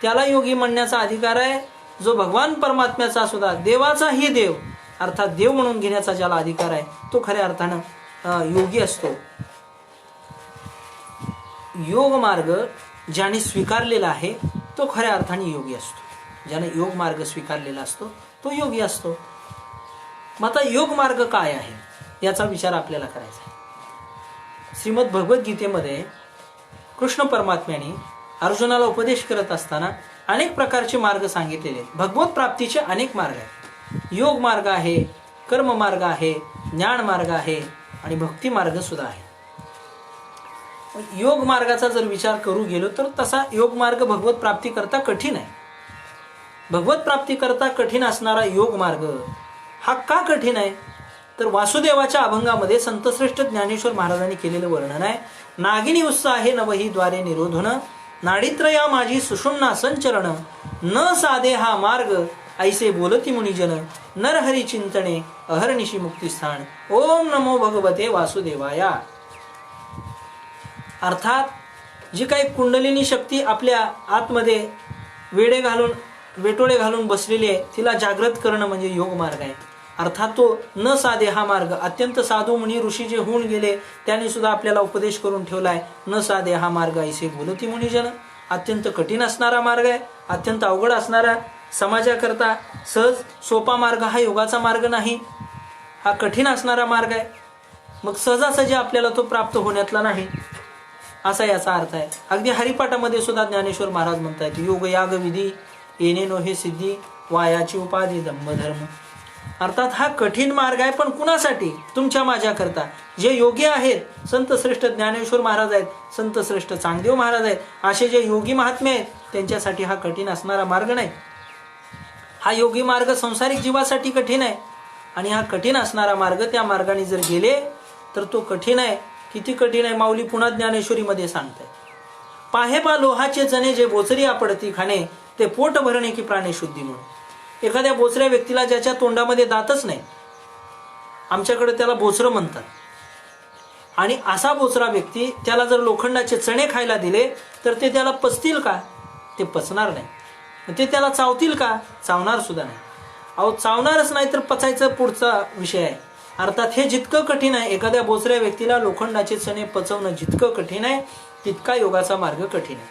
[SPEAKER 1] त्याला योगी म्हणण्याचा अधिकार आहे जो भगवान परमात्म्याचा सुद्धा देवाचाही देव अर्थात देव म्हणून घेण्याचा ज्याला अधिकार आहे तो खऱ्या अर्थानं योगी असतो. योग मार्ग ज्याने स्वीकारलेला आहे तो खऱ्या अर्थाने योगी असतो. ज्याने योग मार्ग स्वीकारलेला असतो तो योगी असतो. मग आता योग मार्ग काय आहे याचा विचार आपल्याला करायचा आहे. श्रीमद भगवद्गीतेमध्ये कृष्ण परमात्म्याने अर्जुनाला उपदेश करत असताना अनेक प्रकारचे मार्ग सांगितलेले आहेत. भगवत प्राप्तीचे अनेक मार्ग आहेत. योग मार्ग आहे, कर्म मार्ग आहे, ज्ञान मार्ग आहे आणि भक्ती मार्ग सुद्धा आहे. योग मार्गाचा जर विचार करू गेलो तर तसा योग मार्ग भगवत प्राप्ती करता कठीण आहे. भगवत प्राप्ती करता कठीण असणारा योग मार्ग हा का कठीण आहे तर वासुदेवाच्या अभंगामध्ये संतश्रेष्ठ ज्ञानेश्वर महाराजांनी केलेलं वर्णन आहे. नागिनी उत्साहे नवही द्वारे निरोधन नाडीत्रया माझी सुषुम्ना संचरण न साधे हा मार्ग ऐसे बोलती मुनिजन नरहरी चिंतने अहर्निशी मुक्तिस्थान ओम नमो भगवते वासुदेवाया. अर्थात जी काही कुंडलिनी शक्ती आपल्या आतमध्ये वेटोळे घालून बसलेली आहे तिला जागृत करणं म्हणजे योग मार्ग आहे. अर्थात तो न साधे हा मार्ग अत्यंत साधू मुनी ऋषी जे होऊन गेले त्यांनी सुद्धा आपल्याला उपदेश करून ठेवलाय. न साधे हा मार्ग ऐसे बोलती मुनिजन. अत्यंत कठीण असणारा मार्ग आहे, अत्यंत अवघड असणारा, समाजाकरता सहज सोपा मार्ग हा योगाचा मार्ग नाही, हा कठीण असणारा मार्ग आहे. मग सहजासहजी आपल्याला तो प्राप्त होण्यातला नाही असा याचा अर्थ आहे. अगदी हरिपाठामध्ये सुद्धा ज्ञानेश्वर महाराज म्हणतात योग याग विधी येणे नो हे सिद्धी वायाची उपाधी धम्मधर्म. अर्थात हा कठीण मार्ग आहे पण कुणासाठी? तुमच्या माझ्याकरता. जे योगी आहेत संत श्रेष्ठ ज्ञानेश्वर महाराज आहेत, संत श्रेष्ठ चांगदेव महाराज आहेत, असे जे योगी महात्मे आहेत त्यांच्यासाठी हा कठीण असणारा मार्ग नाही. हा योगी मार्ग संसारिक जीवासाठी कठीण आहे आणि हा कठीण असणारा मार्ग त्या मार्गाने जर गेले तर तो कठीण आहे. किती कठीण आहे माऊली पुन्हा ज्ञानेश्वरीमध्ये सांगताय. पाहे पा लोहाचे चणे जे बोचरी आपडती खाणे ते पोट भरणे की प्राणेशुद्धी म्हणून. एखाद्या बोचऱ्या व्यक्तीला ज्याच्या तोंडामध्ये दातच नाही आमच्याकडे त्याला बोचरं म्हणतात आणि असा बोचरा व्यक्ती त्याला जर लोखंडाचे चणे खायला दिले तर ते त्याला पचतील का? ते पचणार नाही. ते त्याला चावतील का? चावणार सुद्धा नाही. अहो चावणारच नाही तर पचायचा पुढचा विषय आहे. अर्थात हे जितकं कठीण आहे एखाद्या बोचऱ्या व्यक्तीला लोखंडाचे चणे पचवणं जितकं कठीण आहे तितका योगाचा मार्ग कठीण आहे.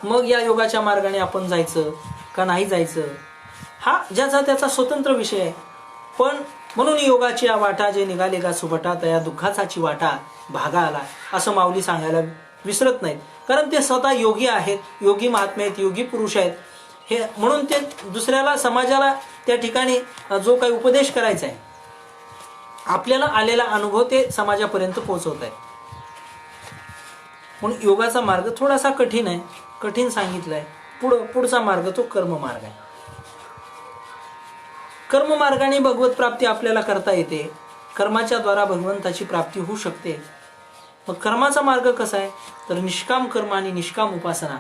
[SPEAKER 1] मग या योगाच्या मार्गाने आपण जायचं का नाही जायचं हा ज्याचा त्याचा स्वतंत्र विषय आहे. पण म्हणून योगाची या वाटा जे निघाले का सुभटा तया दुःखाचाची वाटा भागा आला असं माऊली सांगायला विसरत नाहीत. कारण ते स्वतः योगी आहेत, योगी महात्मे आहेत, योगी पुरुष आहेत. हे म्हणून ते दुसऱ्याला समाजाला त्या ठिकाणी जो काही उपदेश करायचा आहे आपल्याला आलेला अनुभव ते समाजापर्यंत पोहोचवत आहेत. म्हणून योगाचा मार्ग थोडासा कठीण आहे, कठीण सांगितलाय. पुढचा मार्ग तो कर्म मार्ग आहे. कर्म मार्गाने भगवत प्राप्ती आपल्याला करता येते. कर्माच्या द्वारा भगवंताची प्राप्ती होऊ शकते. मग कर्माचा मार्ग कसा आहे तर निष्काम कर्म आणि निष्काम उपासना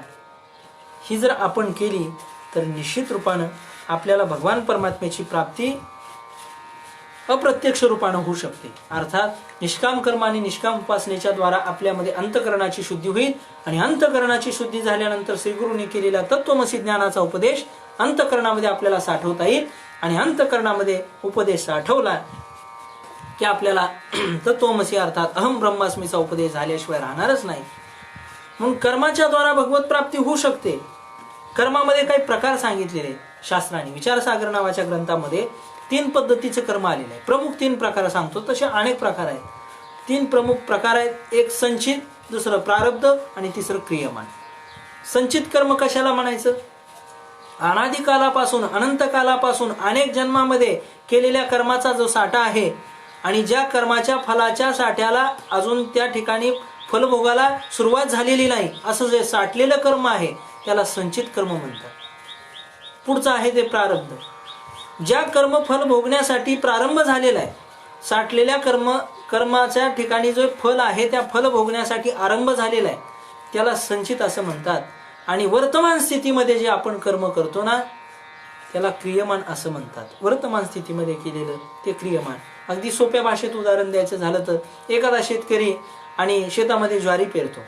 [SPEAKER 1] ही जर आपण केली तर निश्चित रूपानं आपल्याला भगवान परमात्म्याची प्राप्ती अप्रत्यक्ष रूपानं होऊ शकते. अर्थात निष्काम कर्म आणि निष्काम उपासनेच्या द्वारा आपल्यामध्ये अंतःकरणाची शुद्धी होईल आणि अंतःकरणाची शुद्धी झाल्यानंतर श्रीगुरूंनी केलेला तत्त्वमसी ज्ञानाचा उपदेश अंतःकरणामध्ये आपल्याला साठवता येईल आणि अंतःकरणामध्ये उपदेश साठवला की आपल्याला तत्त्वमसी अर्थात अहम ब्रह्मास्मीचा उपदेश झाल्याशिवाय राहणारच नाही. म्हणून कर्माच्या द्वारा भगवत प्राप्ती होऊ शकते. कर्मामध्ये काही प्रकार सांगितलेले शास्त्राने. विचारसागर नावाच्या ग्रंथामध्ये 3 पद्धतीचे कर्म आलेले आहे. प्रमुख 3 प्रकार सांगतो, तसे अनेक प्रकार आहेत. 3 प्रमुख प्रकार आहेत. एक संचित, दुसरं प्रारब्ध आणि तिसरं क्रियमान. संचित कर्म कशाला म्हणायचं? अनादी कालापासून अनंत कालापासून अनेक जन्मामध्ये केलेल्या कर्माचा जो साठा आहे आणि ज्या कर्माच्या फलाच्या साठ्याला अजून त्या ठिकाणी फलभोगाला सुरुवात झालेली नाही असं जे साठलेलं कर्म आहे त्याला संचित कर्म म्हणतात. पुढचं आहे ते प्रारब्ध. ज्या कर्म फल भोगण्यासाठी प्रारंभ झालेला आहे, साठलेल्या कर्माच्या ठिकाणी जो फल आहे त्या फल भोगण्यासाठी आरंभ झालेला आहे त्याला संचित असं म्हणतात. आणि वर्तमान स्थितीमध्ये जे आपण कर्म करतो ना त्याला क्रियमान असं म्हणतात. वर्तमान स्थितीमध्ये केलेलं ते क्रियमान. अगदी सोप्या भाषेत उदाहरण द्यायचं झालं तर एखादा शेतकरी आणि शेतामध्ये ज्वारी पेरतो.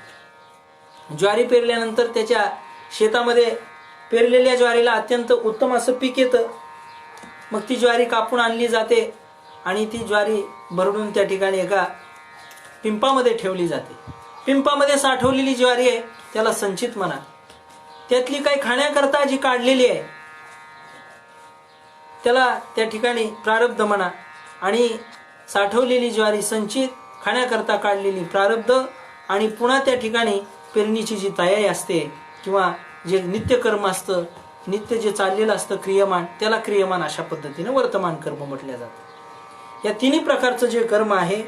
[SPEAKER 1] ज्वारी पेरल्यानंतर त्याच्या शेतामध्ये पेरलेल्या ज्वारीला अत्यंत उत्तम असं पीक येतं. मग ती ज्वारी कापून आणली जाते आणि ती ज्वारी भरडून त्या ठिकाणी एका पिंपामध्ये ठेवली जाते. पिंपामध्ये साठवलेली ज्वारी आहे त्याला संचित म्हणा. त्यातली काही खाण्याकरता जी काढलेली आहे त्याला त्या ठिकाणी प्रारब्ध म्हणा. आणि साठवलेली ज्वारी संचित, खाण्याकरता काढलेली प्रारब्ध, आणि पुन्हा त्या ठिकाणी पेरणीची जी तयारी असते किंवा जे नित्यकर्म असतं, नित्य जे चाललेलं असतं क्रियमान, त्याला क्रियमान अशा पद्धतीने वर्तमान कर्म म्हटलं जातं. या तिन्ही प्रकारचं जे कर्म आहे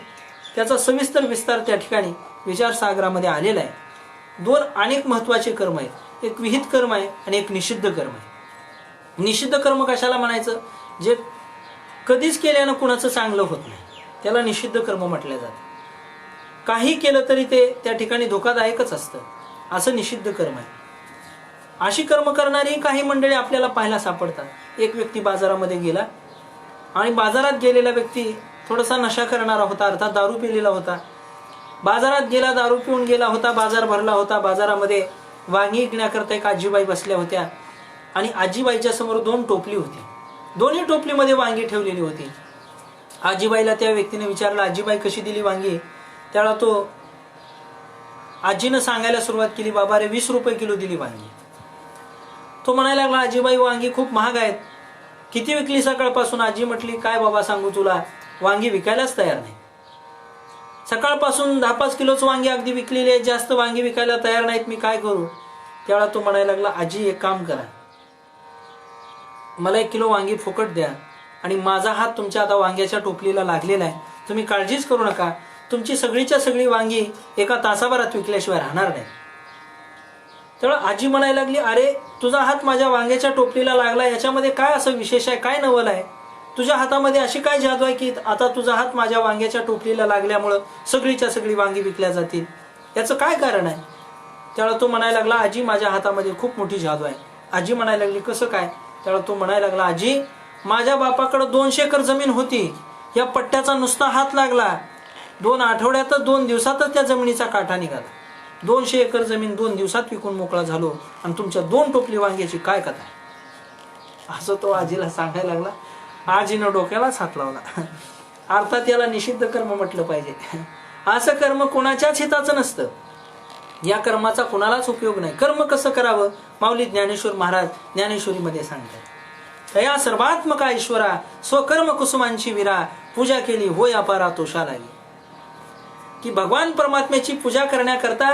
[SPEAKER 1] त्याचा सविस्तर विस्तार त्या ठिकाणी विचारसागरामध्ये आलेला आहे. दोन अनेक महत्त्वाचे कर्म आहेत. एक विहित कर्म आहे आणि एक निषिद्ध कर्म आहे. निषिद्ध कर्म कशाला म्हणायचं? जे कधीच केल्यानं कुणाचं चांगलं होत नाही त्याला निषिद्ध कर्म म्हटलं जातं. काही केलं तरी ते त्या ठिकाणी धोकादायकच असतं, असं निषिद्ध कर्म आहे. अशी कर्म करणारी काही मंडळी आपल्याला पाहायला सापडतात. एक व्यक्ती बाजारामध्ये गेला आणि बाजारात गेलेला व्यक्ती थोडासा नशा करणारा होता, अर्थात दारू पिलेला होता. बाजारात गेला, दारू पिऊन गेला होता, बाजार भरला होता. बाजारामध्ये वांगी विकण्याकरता एक आजीबाई बसल्या होत्या आणि आजीबाईच्या समोर 2 टोपली होती. दोन्ही टोपलीमध्ये वांगी ठेवलेली होती. आजीबाईला त्या व्यक्तीने विचारलं, आजीबाई कशी दिली वांगी? त्याला तो आजीनं सांगायला सुरुवात केली, बाबा रे 20 रुपये किलो दिली वांगी. तो म्हणायला लागला, आजीबाई वांगी खूप महाग आहेत, किती विकली सकाळपासून? आजी म्हटली, काय बाबा सांगू तुला, वांगी विकायलाच तयार नाही. सकाळपासून 10-5 किलोच वांगी अगदी विकलेली आहेत, जास्त वांगी विकायला तयार नाहीत, मी काय करू? त्यावेळा तो म्हणायला लागला, आजी एक काम करा, मला 1 किलो वांगी फुकट द्या आणि माझा हात तुमच्या आता वांग्याच्या टोपलीला लागलेला आहे, तुम्ही काळजीच करू नका, तुमची सगळीच्या सगळी वांगी एका तासाभरात विकल्याशिवाय राहणार नाही. त्यावेळा आजी म्हणायला लागली, अरे तुझा हात माझ्या वांग्याच्या टोपलीला लागला, याच्यामध्ये काय असं विशेष आहे, काय नवल आहे? तुझ्या हातामध्ये अशी काय जादू आहे की आता तुझा हात माझ्या वांग्याच्या टोपलीला लागल्यामुळं सगळीच्या सगळी वांगी विकल्या जातील, याचं काय कारण आहे? त्यावेळा तो म्हणायला लागला, आजी माझ्या हातामध्ये खूप मोठी जादू आहे. आजी म्हणायला लागली, कसं काय? त्यावेळा तो म्हणायला लागला, आजी माझ्या बापाकडे 200 एकर जमीन होती, या पट्ट्याचा नुसता हात लागला, 2 आठवड्यातच 2 दिवसातच त्या जमिनीचा काठा निघाला. 200 एकर जमीन 2 दिवसात विकून मोकळा झालो आणि तुमच्या 2 टोपली वांग्याची काय कथा आहे? असं तो आजीला सांगायला लागला. आजीनं डोक्यालाच हात लावला. अर्थात याला निषिद्ध कर्म म्हटलं पाहिजे. असं कर्म कोणाच्याच हिताचं नसतं, या कर्माचा कोणालाच उपयोग नाही. कर्म कसं करावं माऊली ज्ञानेश्वर महाराज ज्ञानेश्वरीमध्ये सांगतात, तया सर्वात्मका ईश्वरा स्वकर्म कुसुमांची विरा पूजा केली होय अपारा तोषा लागली. की भगवान परमात्म्याची पूजा करण्याकरता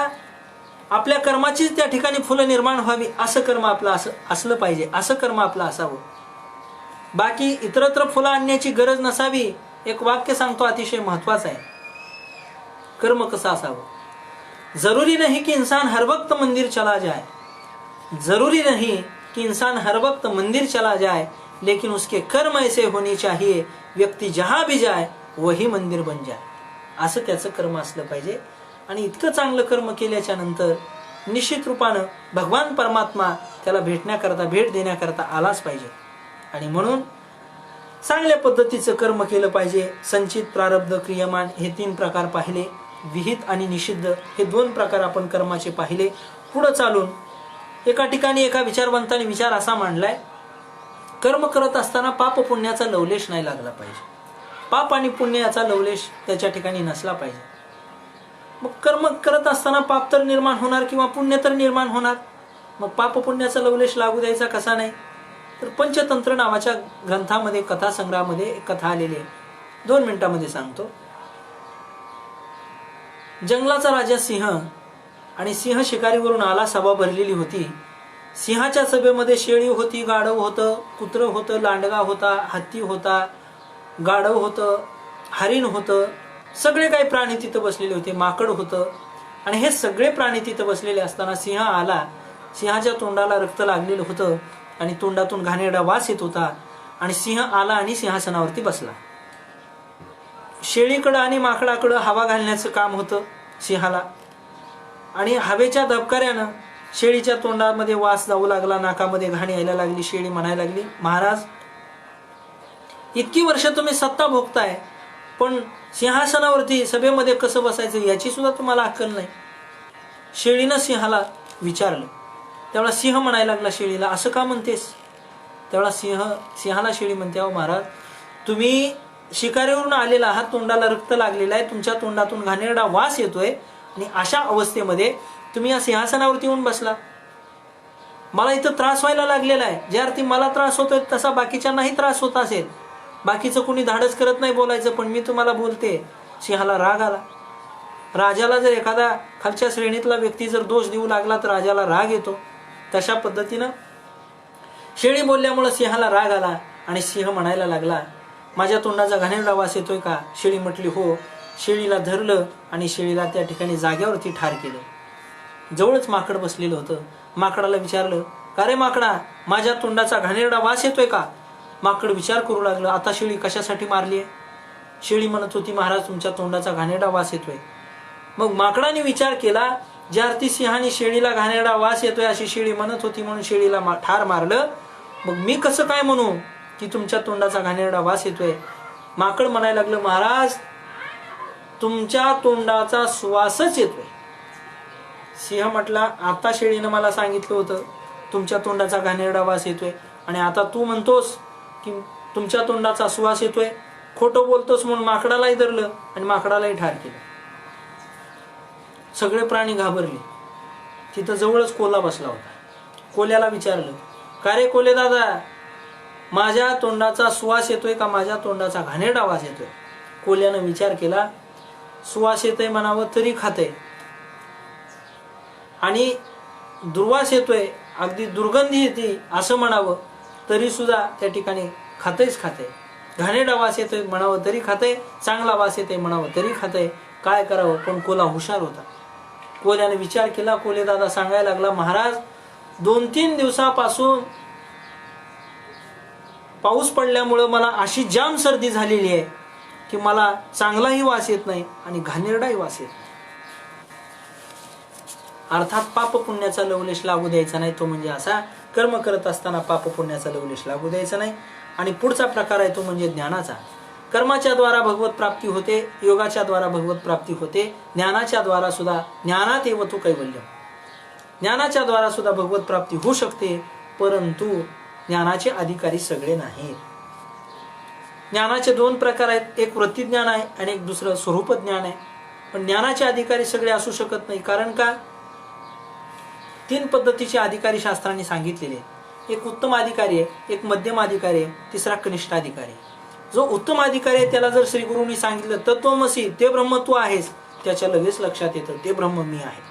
[SPEAKER 1] आपल्या कर्माचीच त्या ठिकाणी फुलं निर्माण व्हावी, असं कर्म आपलं असलं पाहिजे, असं कर्म आपलं असावं. बाकी इतरत्र फुलं आणण्याची गरज नसावी. एक वाक्य सांगतो अतिशय महत्वाचं आहे. कर्म कसं असावं? जरूरी नहीं कि इंसान हर वक्त मंदिर चला जाए, जरूरी नहीं कि इंसान हर वक्त मंदिर चला जाए, लेकिन उसके कर्म ऐसे होने चाहिए व्यक्ति जहां भी जाए वही मंदिर बन जाए. असं त्याचं कर्म असलं पाहिजे. आणि इतकं चांगलं कर्म केल्याच्या नंतर निश्चित रूपानं भगवान परमात्मा त्याला भेट देण्याकरता आलाच पाहिजे. आणि म्हणून चांगल्या पद्धतीचं कर्म केलं पाहिजे. संचित, प्रारब्ध, क्रियमान हे 3 प्रकार पाहिले. विहित आणि निषिद्ध हे 2 प्रकार आपण कर्माचे पाहिले. पुढे चालून एका ठिकाणी एका विचारवंताने विचार असा मांडलाय, कर्म करत असताना पाप पुण्याचा लवलेश नाही लागला पाहिजे. पाप आणि पुण्य याचा लवलेश त्याच्या ठिकाणी नसला पाहिजे. मग कर्म करत असताना पाप तर निर्माण होणार किंवा पुण्य तर निर्माण होणार, मग पाप पुण्याचा लवलेश लागू द्यायचा कसा नाही? तर पंचतंत्र नावाच्या ग्रंथामध्ये, कथासंग्रहामध्ये एक कथा आलेली आहे, 2 मिनिटांमध्ये सांगतो. जंगलाचा राजा सिंह आणि सिंह शिकारीवरून आला, सभा भरलेली होती. सिंहाच्या सभेमध्ये शेळी होती, गाढव होतं, कुत्रं होतं, लांडगा होता, हत्ती होता, गाढव होतं, हरिण होतं, सगळे काही प्राणी तिथं बसलेले होते, माकड होतं. आणि हे सगळे प्राणी तिथं बसलेले असताना सिंह आला. सिंहाच्या तोंडाला रक्त लागलेलं होतं आणि तोंडातून घाणेरडा वास येत होता. आणि सिंह आला आणि सिंहासनावरती बसला. शेळीकडं आणि माकडाकडं हवा घालण्याचं काम होतं सिंहाला. आणि हवेच्या धबकाऱ्यानं शेळीच्या तोंडामध्ये वास जाऊ लागला, नाकामध्ये घाण यायला लागली. शेळी म्हणायला लागली, महाराज इतकी वर्ष तुम्ही सत्ता भोगताय, पण सिंहासनावरती सभेमध्ये कसं बसायचं याची सुद्धा तुम्हाला अक्कल नाही. शेळीनं सिंहाला विचारलं. त्यावेळा सिंह म्हणायला लागला शेळीला, असं का म्हणतेस? त्यावेळा सिंहाला शेळी म्हणते, अहो महाराज, तुम्ही शिकारीवरून आलेला आहात, तोंडाला रक्त लागलेलं आहे, तुमच्या तोंडातून घाणेरडा वास येतोय, आणि अशा अवस्थेमध्ये तुम्ही या सिंहासनावरती येऊन बसला. मला इथं त्रास व्हायला लागलेला आहे. ज्या अर्थी मला त्रास होतोय तसा बाकीच्यांनाही त्रास होत असेल. बाकीचं कोणी धाडस करत नाही बोलायचं, पण मी तुम्हाला बोलते. सिंहाला राग आला. राजाला जर एखादा खालच्या श्रेणीतला व्यक्ती जर दोष देऊ लागला तर राजाला राग येतो. तशा पद्धतीनं शेळी बोलल्यामुळं सिंहाला राग आला आणि सिंह म्हणायला लागला, माझ्या तोंडाचा घाणेरडा वास येतोय का? शेळी म्हटली हो. शेळीला धरलं आणि शेळीला त्या ठिकाणी जाग्यावरती ठार केलं. जवळच माकड बसलेलं होतं. माकडाला विचारलं, का रे माकडा, माझ्या तोंडाचा घाणेरडा वास येतोय का? माकड विचार करू लागलं, आता शेळी कशासाठी मारली आहे? शेळी म्हणत होती, महाराज तुमच्या तोंडाचा घाणेरडा वास येतोय. मग माकडाने विचार केला, ज्या अर्थी सिंहाने शेळीला घाणेरडा वास येतोय अशी शेळी म्हणत होती म्हणून शेळीला ठार मारलं. मग मी कसं काय म्हणू की तुमच्या तोंडाचा घाणेरडा वास येतोय? माकड म्हणायला लागलं, महाराज तुमच्या तोंडाचा सुवासच येतोय. सिंह म्हटला, आता शेळीनं मला सांगितलं होतं तुमच्या तोंडाचा घाणेरडा वास येतोय, आणि आता तू म्हणतोस की तुमच्या तोंडाचा सुवास येतोय. खोटं बोलतोस म्हणून माकडालाही धरलं आणि माकडालाही ठार केलं. सगळे प्राणी घाबरले. तिथं जवळच कोल्हा बसला होता. कोल्याला विचारलं, का रे कोले दादा, माझ्या तोंडाचा सुवास येतोय का माझ्या तोंडाचा घाणेरडा वास येतोय? कोल्यानं विचार केला, सुवास येतोय म्हणावं तरी खातंय, आणि दुर्वास येतोय, अगदी दुर्गंधी येते असं म्हणावं तरी सुद्धा त्या ठिकाणी खातंयच खातंय. घाणेरडा वास येतोय म्हणावं तरी खातंय, चांगला वास येतोय म्हणावं तरी खातंय. काय करावं? पण कोल्हा हुशार होता. कोल्याने विचार केला. कोले दादा सांगायला लागला, महाराज 2-3 दिवसापासून पाऊस पडल्यामुळं मला अशी जाम सर्दी झालेली आहे की मला चांगलाही वास येत नाही आणि घाणेरडाही वास येत नाही. अर्थात पाप पुण्याचा लवलेश लागू द्यायचा नाही. तो म्हणजे असा, कर्म करत असताना पाप पुण्याचा लवलेश लागू द्यायचा नाही. आणि पुढचा प्रकार आहे तो म्हणजे ज्ञानाचा. कर्माच्या द्वारा भगवत प्राप्ती होते, योगाच्या द्वारा भगवत प्राप्ती होते, ज्ञानाच्या द्वारा सुद्धा, ज्ञानात एव तू कैवल्यम, ज्ञानाच्या द्वारा सुद्धा भगवत प्राप्ती होऊ शकते. परंतु ज्ञानाचे अधिकारी सगळे नाहीत. ज्ञानाचे 2 प्रकार आहेत, एक वृत्ती ज्ञान आहे आणि एक दुसरं स्वरूप ज्ञान आहे. पण ज्ञानाचे अधिकारी सगळे असू शकत नाही. कारण का? 3 पद्धतीचे अधिकारी शास्त्रांनी सांगितलेले. एक उत्तम अधिकारी आहे, एक मध्यम अधिकारी आहे, तिसरा कनिष्ठ अधिकारी आहे. जो उत्तम अधिकारी आहे त्याला जर श्री गुरुंनी सांगितलं तत्वमसी, ते ब्रह्म तू आहेस, त्याच्या लगेच लक्षात येतं ते ब्रह्म मी आहे.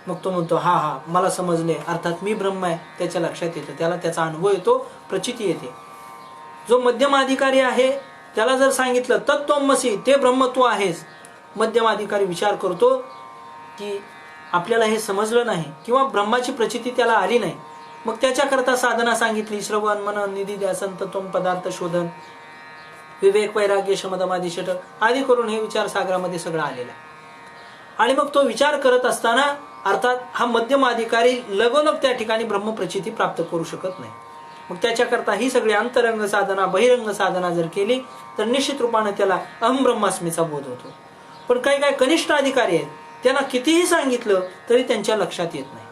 [SPEAKER 1] मग तो म्हणतो हा हा मला समजले, अर्थात मी ब्रह्म आहे, त्याच्या लक्षात येतं, त्याला त्याचा अनुभव येतो, प्रचिती येते. जो मध्यम अधिकारी आहे त्याला जर सांगितलं तत्वमसी, ते ब्रह्म तू आहेस, मध्यम अधिकारी विचार करतो की आपल्याला हे समजलं नाही किंवा ब्रह्माची प्रचिती त्याला आली नाही. मग त्याच्याकरता साधना सांगितली, श्रवण मनन निधी ध्यासन तत्व पदार्थ शोधन विवेक वैराग्य शमदमादी षटक आदी करून हे विचार सागरामध्ये सगळं आलेलं आहे. आणि मग तो विचार करत असताना अर्थात हा मध्यम अधिकारी लगोलग त्या ठिकाणी ब्रह्मप्रचिती प्राप्त करू शकत नाही. मग त्याच्याकरता ही सगळी अंतरंग साधना बहिरंग साधना जर केली तर निश्चित रूपाने त्याला अहम ब्रह्मास्मीचा बोध होतो. पण काही काही कनिष्ठ अधिकारी आहेत, त्यांना कितीही सांगितलं तरी त्यांच्या लक्षात येत नाही.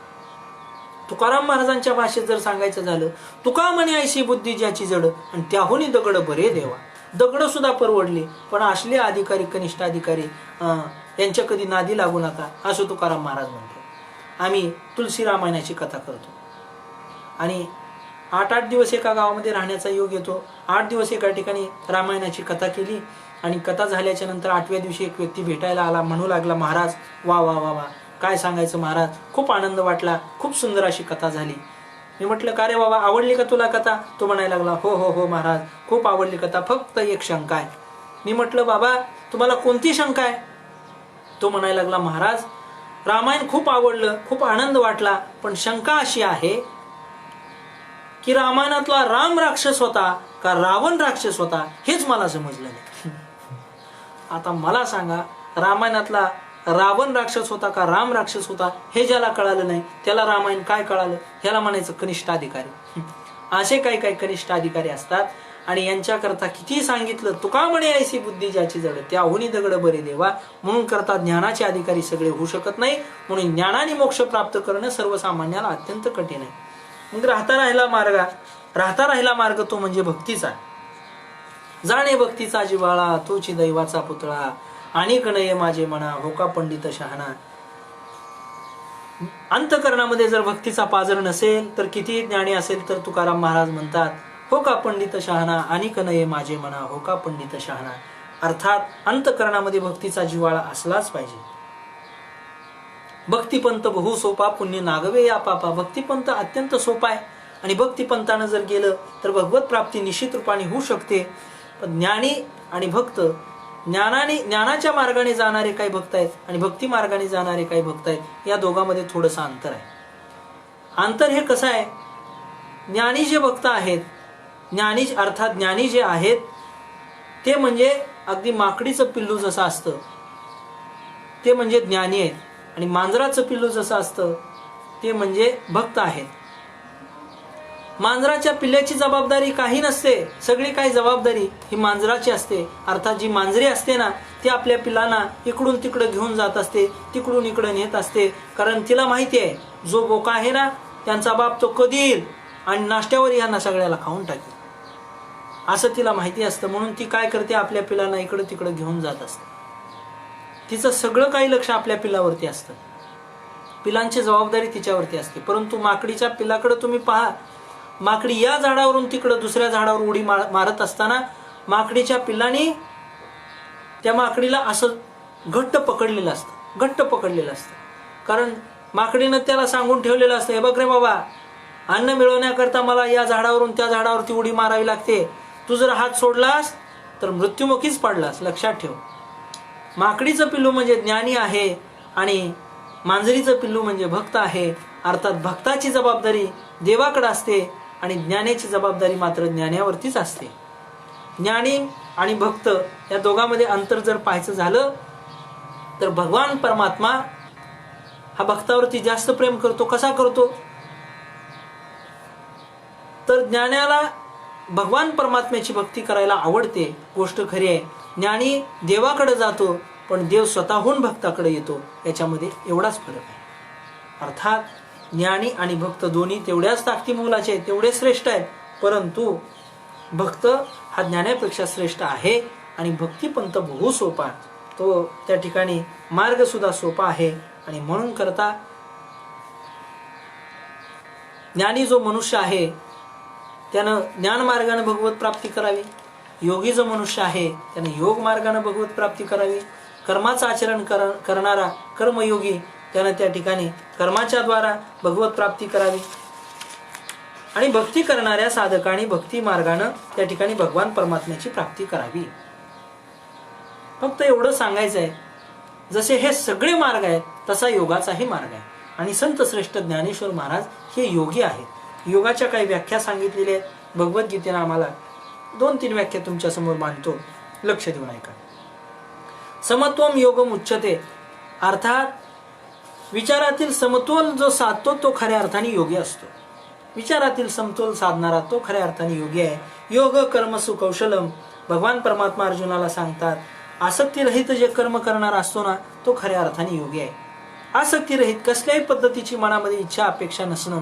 [SPEAKER 1] तुकाराम महाराजांच्या भाषेत जर सांगायचं झालं, तुका म्हणे ऐशी बुद्धी ज्याची जड आणि त्याहुनी दगड बरे देवा. दगड सुद्धा परवडली, पण असले अधिकारी कनिष्ठ अधिकारी यांच्या कधी नादी लागू नका, असं तुकाराम महाराज म्हणतो. आम्ही तुलसी रामायणाची कथा करतो आणि 8-8 दिवस एका गावामध्ये राहण्याचा योग येतो. 8 दिवस एका ठिकाणी रामायणाची कथा केली आणि कथा झाल्याच्या नंतर 8व्या दिवशी एक व्यक्ती भेटायला आला. म्हणू लागला, महाराज वा वा वा वा, काय सांगायचं महाराज, खूप आनंद वाटला, खूप सुंदर अशी कथा झाली. मी म्हटलं, का रे बाबा, आवडली का तुला कथा? तो म्हणायला लागला, हो हो हो महाराज, खूप आवडली कथा, फक्त एक शंका आहे. मी म्हटलं, बाबा तुम्हाला कोणती शंका आहे? तो म्हणायला लागला, महाराज रामायण खूप आवडलं, खूप आनंद वाटला, पण शंका अशी आहे की रामायणातला राम राक्षस होता का रावण राक्षस होता हेच मला समजलं नाही. आता मला सांगा, रामायणातला रावण राक्षस होता का राम राक्षस होता हे ज्याला कळालं नाही त्याला रामायण काय कळालं, ह्याला म्हणायचं कनिष्ठ अधिकारी. असे काही काही कनिष्ठ अधिकारी असतात आणि यांच्याकरता किती सांगितलं, तुका म्हणे ऐसी बुद्धी ज्याची जड त्याहुनी दगड बरे देवा. म्हणून करता ज्ञानाचे अधिकारी सगळे होऊ शकत नाही. म्हणून ज्ञानाने मोक्ष प्राप्त करणं सर्वसामान्याला अत्यंत कठीण आहे. मग राहता राहिला मार्ग तो म्हणजे भक्तीचा. जाणे भक्तीचा जिव्हाळा तोची दैवाचा पुतळा, अनेक नये माझे म्हणा होका पंडित शहाणा. अंतकरणामध्ये जर भक्तीचा पाझर नसेल तर किती ज्ञानी असेल तर तुकाराम महाराज म्हणतात हो का पंडित शहाणा, अनेक नये माझे म्हणा हो का पंडित शहाणा. अर्थात अंतकरणामध्ये भक्तीचा जिव्हाळा असलाच पाहिजे. भक्तिपंथ बहु सोपा पुण्य नागवे या पापा. भक्तिपंथ अत्यंत सोपा आहे आणि भक्तिपंथानं जर गेलं तर भगवत प्राप्ती निश्चित रूपाने होऊ शकते. पण ज्ञानी आणि भक्त, ज्ञानाच्या मार्गाने जाणारे काही भक्त आहेत आणि भक्ती मार्गाने जाणारे काही भक्त आहेत, या दोघांमध्ये थोडंसं अंतर आहे. अंतर हे कसं आहे, ज्ञानी जे भक्त आहेत, ज्ञानी जे आहेत ते म्हणजे अगदी माकडीचं पिल्लू जसं असतं ते म्हणजे ज्ञानी आहेत, आणि मांजराचं पिल्लू जसं असतं ते म्हणजे भक्त आहेत. मांजराच्या पिल्ल्याची जबाबदारी काही नसते, सगळी काही जबाबदारी ही मांजराची असते. अर्थात जी मांजरी असते ना ती आपल्या पिल्लांना इकडून तिकडं घेऊन जात असते, तिकडून इकडं नेत असते. कारण तिला माहिती आहे जो बोका आहे ना त्यांचा बाप तो कधी येईल आणि नाश्त्यावर यांना सगळ्याला खाऊन टाकेल, असं तिला माहिती असतं. म्हणून ती काय करते, आपल्या पिल्लांना इकडं तिकडं घेऊन जात असते. तिचं सगळं काही लक्ष आपल्या पिल्लावरती असतं, पिलांची जबाबदारी तिच्यावरती असते. परंतु माकडीच्या पिल्लाकडे तुम्ही पहा, माकडी या झाडावरून तिकडं दुसऱ्या झाडावर उडी मारत असताना माकडीच्या पिल्लाने त्या माकडीला असं घट्ट पकडलेलं असतं. कारण माकडीनं त्याला सांगून ठेवलेलं असतं, हे बघ रे बाबा, अन्न मिळवण्याकरता मला या झाडावरून त्या झाडावरती उडी मारावी लागते, तू जर हात सोडलास तर मृत्युमुखीच पडलास, लक्षात ठेव. माकडीचं पिल्लू म्हणजे ज्ञानी आहे आणि मांजरीचं पिल्लू म्हणजे भक्त आहे. अर्थात भक्ताची जबाबदारी देवाकडे असते आणि ज्ञानाची जबाबदारी मात्र ज्ञानावरतीच असते. ज्ञानी आणि भक्त या दोघांमध्ये अंतर जर पाहायचं झालं तर भगवान परमात्मा हा भक्तावरती जास्त प्रेम करतो. कसा करतो तर ज्ञानाला भगवान परमात्म्याची भक्ती करायला आवडते, गोष्ट खरी आहे. ज्ञानी देवाकडे जातो पण देव स्वतःहून भक्ताकडे येतो, याच्यामध्ये एवढाच फरक आहे. अर्थात ज्ञानी आणि भक्त दोन्ही तेवढ्याच ताकदी मोलाचे आहेत, तेवढे श्रेष्ठ आहेत. परंतु भक्त हा ज्ञानापेक्षा श्रेष्ठ आहे आणि भक्तिपंथ बहु सोपा, तो त्या ठिकाणी मार्ग सुद्धा सोपा आहे. आणि म्हणून करता ज्ञानी जो मनुष्य आहे त्यानं ज्ञान मार्गाने भगवत प्राप्ती करावी, योगी जो मनुष्य आहे त्याने योग मार्गाने भगवत प्राप्ती करावी, कर्माचं आचरण करणारा कर्मयोगी त्यानं त्या ठिकाणी कर्माच्या द्वारा भगवत प्राप्ती करावी, आणि भक्ती करणाऱ्या साधकांनी भक्ती मार्गाने त्या ठिकाणी भगवान परमात्म्याची प्राप्ती करावी. फक्त एवढं सांगायचं आहे, जसे हे सगळे मार्ग आहेत तसा योगाचाही मार्ग आहे. आणि संत श्रेष्ठ ज्ञानेश्वर महाराज हे योगी आहेत. योगाच्या काही व्याख्या सांगितलेल्या आहेत भगवद्गीतेनं. आम्हाला 2-3 व्याख्या तुमच्या समोर मांडतो, लक्ष देऊन ऐका. समत्वम योगम उच्चते, अर्थात विचारातील समतोल जो साधतो तो खऱ्या अर्थाने योगी असतो. विचारातील समतोल साधणारा तो खऱ्या अर्थाने योगी आहे. योग कर्म सुकौशलम, भगवान परमात्मा अर्जुनाला सांगतात आसक्तीरहित जे कर्म करणारा असतो ना तो खऱ्या अर्थाने योगी आहे. आसक्तीरहित कसल्याही पद्धतीची मनामध्ये इच्छा अपेक्षा नसणं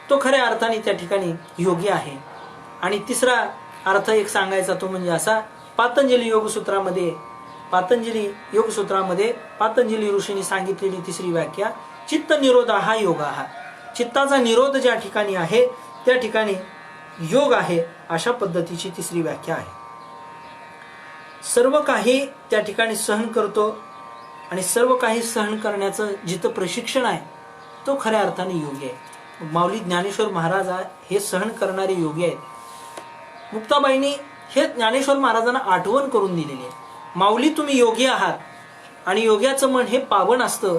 [SPEAKER 1] तो खऱ्या अर्थाने त्या ठिकाणी योगी आहे. आणि तिसरा अर्थ एक सांगायचा तो म्हणजे असा, पातंजली योगसूत्रामध्ये पातंजली ऋषींनी सांगितलेली तिसरी व्याख्या, चित्त निरोधा हा योगा. हा चित्ताचा निरोध ज्या ठिकाणी आहे त्या ठिकाणी योग आहे, अशा पद्धतीची तिसरी व्याख्या आहे. सर्व काही त्या ठिकाणी सहन करतो आणि सर्व काही सहन करण्याचं जिथं प्रशिक्षण आहे तो खऱ्या अर्थाने योगी आहे. माऊली ज्ञानेश्वर महाराज हे सहन करणारे योगी आहेत. मुक्ताबाईंनी हे ज्ञानेश्वर महाराजांना आठवण करून दिलेली आहे. माऊली तुम्ही योगी आहात आणि योग्याचं मन हे पावन असतं.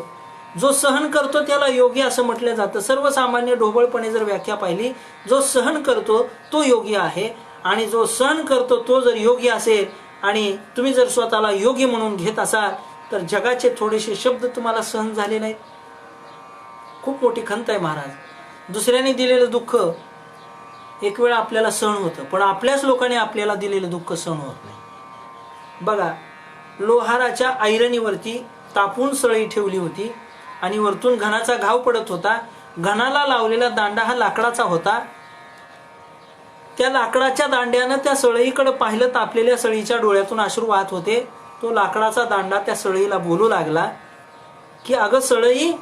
[SPEAKER 1] जो सहन करतो त्याला योगी असं म्हटलं जातं. सर्वसामान्य ढोबळपणे जर व्याख्या पाहिली, जो सहन करतो तो योगी आहे आणि जो सहन करतो तो जर योगी असेल आणि तुम्ही जर स्वतःला योगी म्हणून घेत असाल तर जगाचे थोडेसे शब्द तुम्हाला सहन झाले नाहीत. खूप मोठी खंत आहे महाराज. दुसऱ्याने दिलेलं दुःख एक वेळा आपल्याला सहन होतं, पण आपल्याच लोकांनी आपल्याला दिलेलं दुःख सहन होत नाही. बघा, लोहाराच्या ऐरणीवरती तापून सळई ठेवली होती आणि वरतून घणाचा घाव पडत होता. घणाला लावलेला दांडा हा लाकडाचा होता. त्या लाकडाच्या दांड्यानं त्या सळईकडे पाहिलं, तापलेल्या सळईच्या डोळ्यातून अश्रू वाहत होते. तो लाकडाचा दांडा त्या सळईला बोलू लागला की अगं सळई,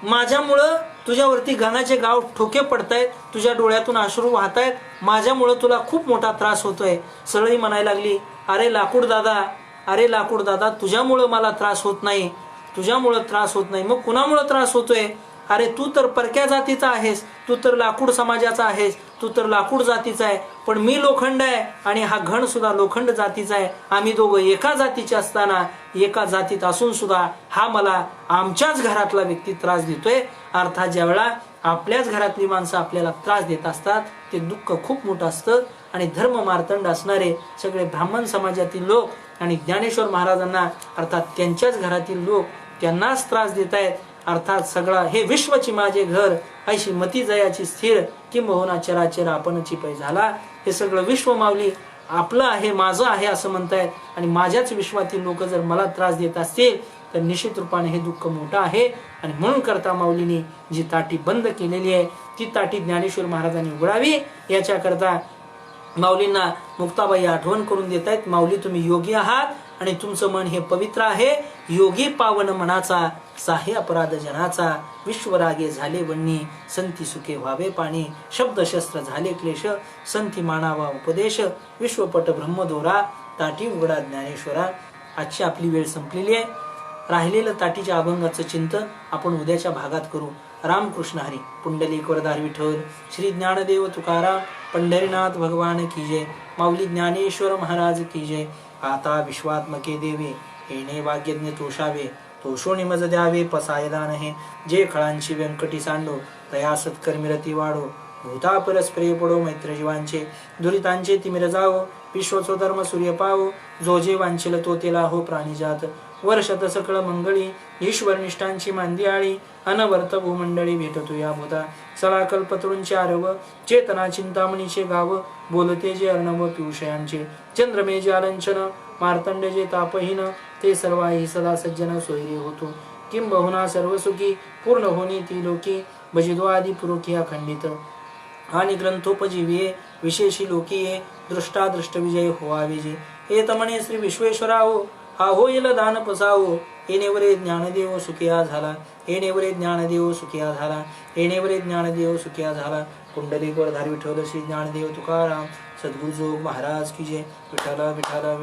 [SPEAKER 1] माझ्यामुळं तुझ्यावरती घणाचे गाव ठोके पडतायत, तुझ्या डोळ्यातून अश्रू वाहतायत, माझ्यामुळं तुला खूप मोठा त्रास होतोय. सळई म्हणायला लागली, अरे लाकूड दादा, अरे लाकूड दादा, तुझ्यामुळं मला त्रास होत नाही, तुझ्यामुळं त्रास होत नाही. मग कुणामुळं त्रास होतोय? अरे तू तर परक्या जातीचा आहेस, तू तर लाकूड समाजाचा आहेस, तू तर लाकूड जातीचा आहे, पण मी लोखंड आहे आणि हा घण सुद्धा लोखंड जातीचा आहे. आम्ही दोघं एका जातीचे असताना, एका जातीत असून सुद्धा हा मला आमच्याच घरातला व्यक्ती त्रास देतोय. अर्थात ज्यावेळा आपल्याच घरातली माणसं आपल्याला त्रास देत असतात ते दुःख खूप मोठं असतं. आणि धर्म मार्तंड असणारे सगळे ब्राह्मण समाजातील लोक आणि ज्ञानेश्वर महाराजांना अर्थात त्यांच्याच घरातील लोक त्यांनाच त्रास देत आहेत. अर्थात सगळा हे विश्वची माझे घर, ऐशी मती जयाची स्थिर, किंबहुना चराचर आपणची पै झाला. हे सगळं विश्व माऊली आपलं आहे, माझं आहे असं म्हणतायत. आणि माझ्याच विश्वातील लोक जर मला त्रास देत असतील तर निश्चित रूपाने हे दुःख मोठं आहे. आणि म्हणून करता माऊलींनी जी ताटी बंद केलेली आहे ती ताटी ज्ञानेश्वर महाराजांनी उघडावी, याच्याकरता माऊलींना मुक्ताबाई आठवण करून देत आहेत. माऊली, तुम्ही योगी आहात आणि तुमचं मन हे पवित्र आहे. योगी पावन मनाचा, साहे अपराध जनाचा, विश्वरागे झाले वन्नी, संती सुखे व्हावे पाणी, शब्दशस्त्र झाले क्लेश, संती मानावा उपदेश, विश्वपट ब्रह्मदोरा, ताटी उघडा ज्ञानेश्वरा. आजची आपली वेळ संपलेली आहे. राहिलेलं ताटीच्या अभंगाचं चिंतन आपण उद्याच्या भागात करू. रामकृष्ण हरी. पुंडलिक वरदार विठ्ठल. श्री ज्ञानदेव तुकाराम पंढरीनाथ भगवान की जय. माऊली ज्ञानेश्वर महाराज की जय. आता विश्वात्मके देवे, येणे वाग्यज्ञ तोषावे, तोषो निमज द्यावे पसायदान हे, जे खळांची व्यंकटी सांडो, तया सत्कर्मी रती वाढो, भूता परस्प्रिय पडो मैत्र जीवांचे, दुरितांचे तिमिर जावो, विश्वचो धर्म सूर्य पावो, जो जे वांछिल तो तेला हो प्राणीजात, वर्षत सकळ मंगळी, ईश्वर निष्ठांची मांदियाळी, अनवर्त भूमंडळी भेटतो या भूता, सळा कल्पतरूंचे आरव, चेतना चिंतामणीचे गाव, बोलते जे अर्णव पियुषयांचे, चंद्रमे जे आलंचन, मार्तंड जे तापहीन, ते सर्वाही सदा सज्जन सोयरे होतो, किंबहुना सर्व सुखी, पूर्ण होनी ती लोकी, भजितो आदि पुरुखी अखंडित, आणि ग्रंथोपजीविये, विशेषी लोकीये, दृष्टा दृष्ट विजय होवावे जे, हे तमणे श्री विश्वेश्वराहो, हा होईल दान पसावो, येणेवरे ज्ञानदेव सुखिया झाला, येणेवरे ज्ञानदेव सुखिया झाला, येणेवरे ज्ञानदेव सुखिया झाला. पुंडलिक वरदार विठ्ठल श्री ज्ञानदेव तुकाराम सद्गुरु जोग महाराज की जय. विठ्ठला विठ्ठला.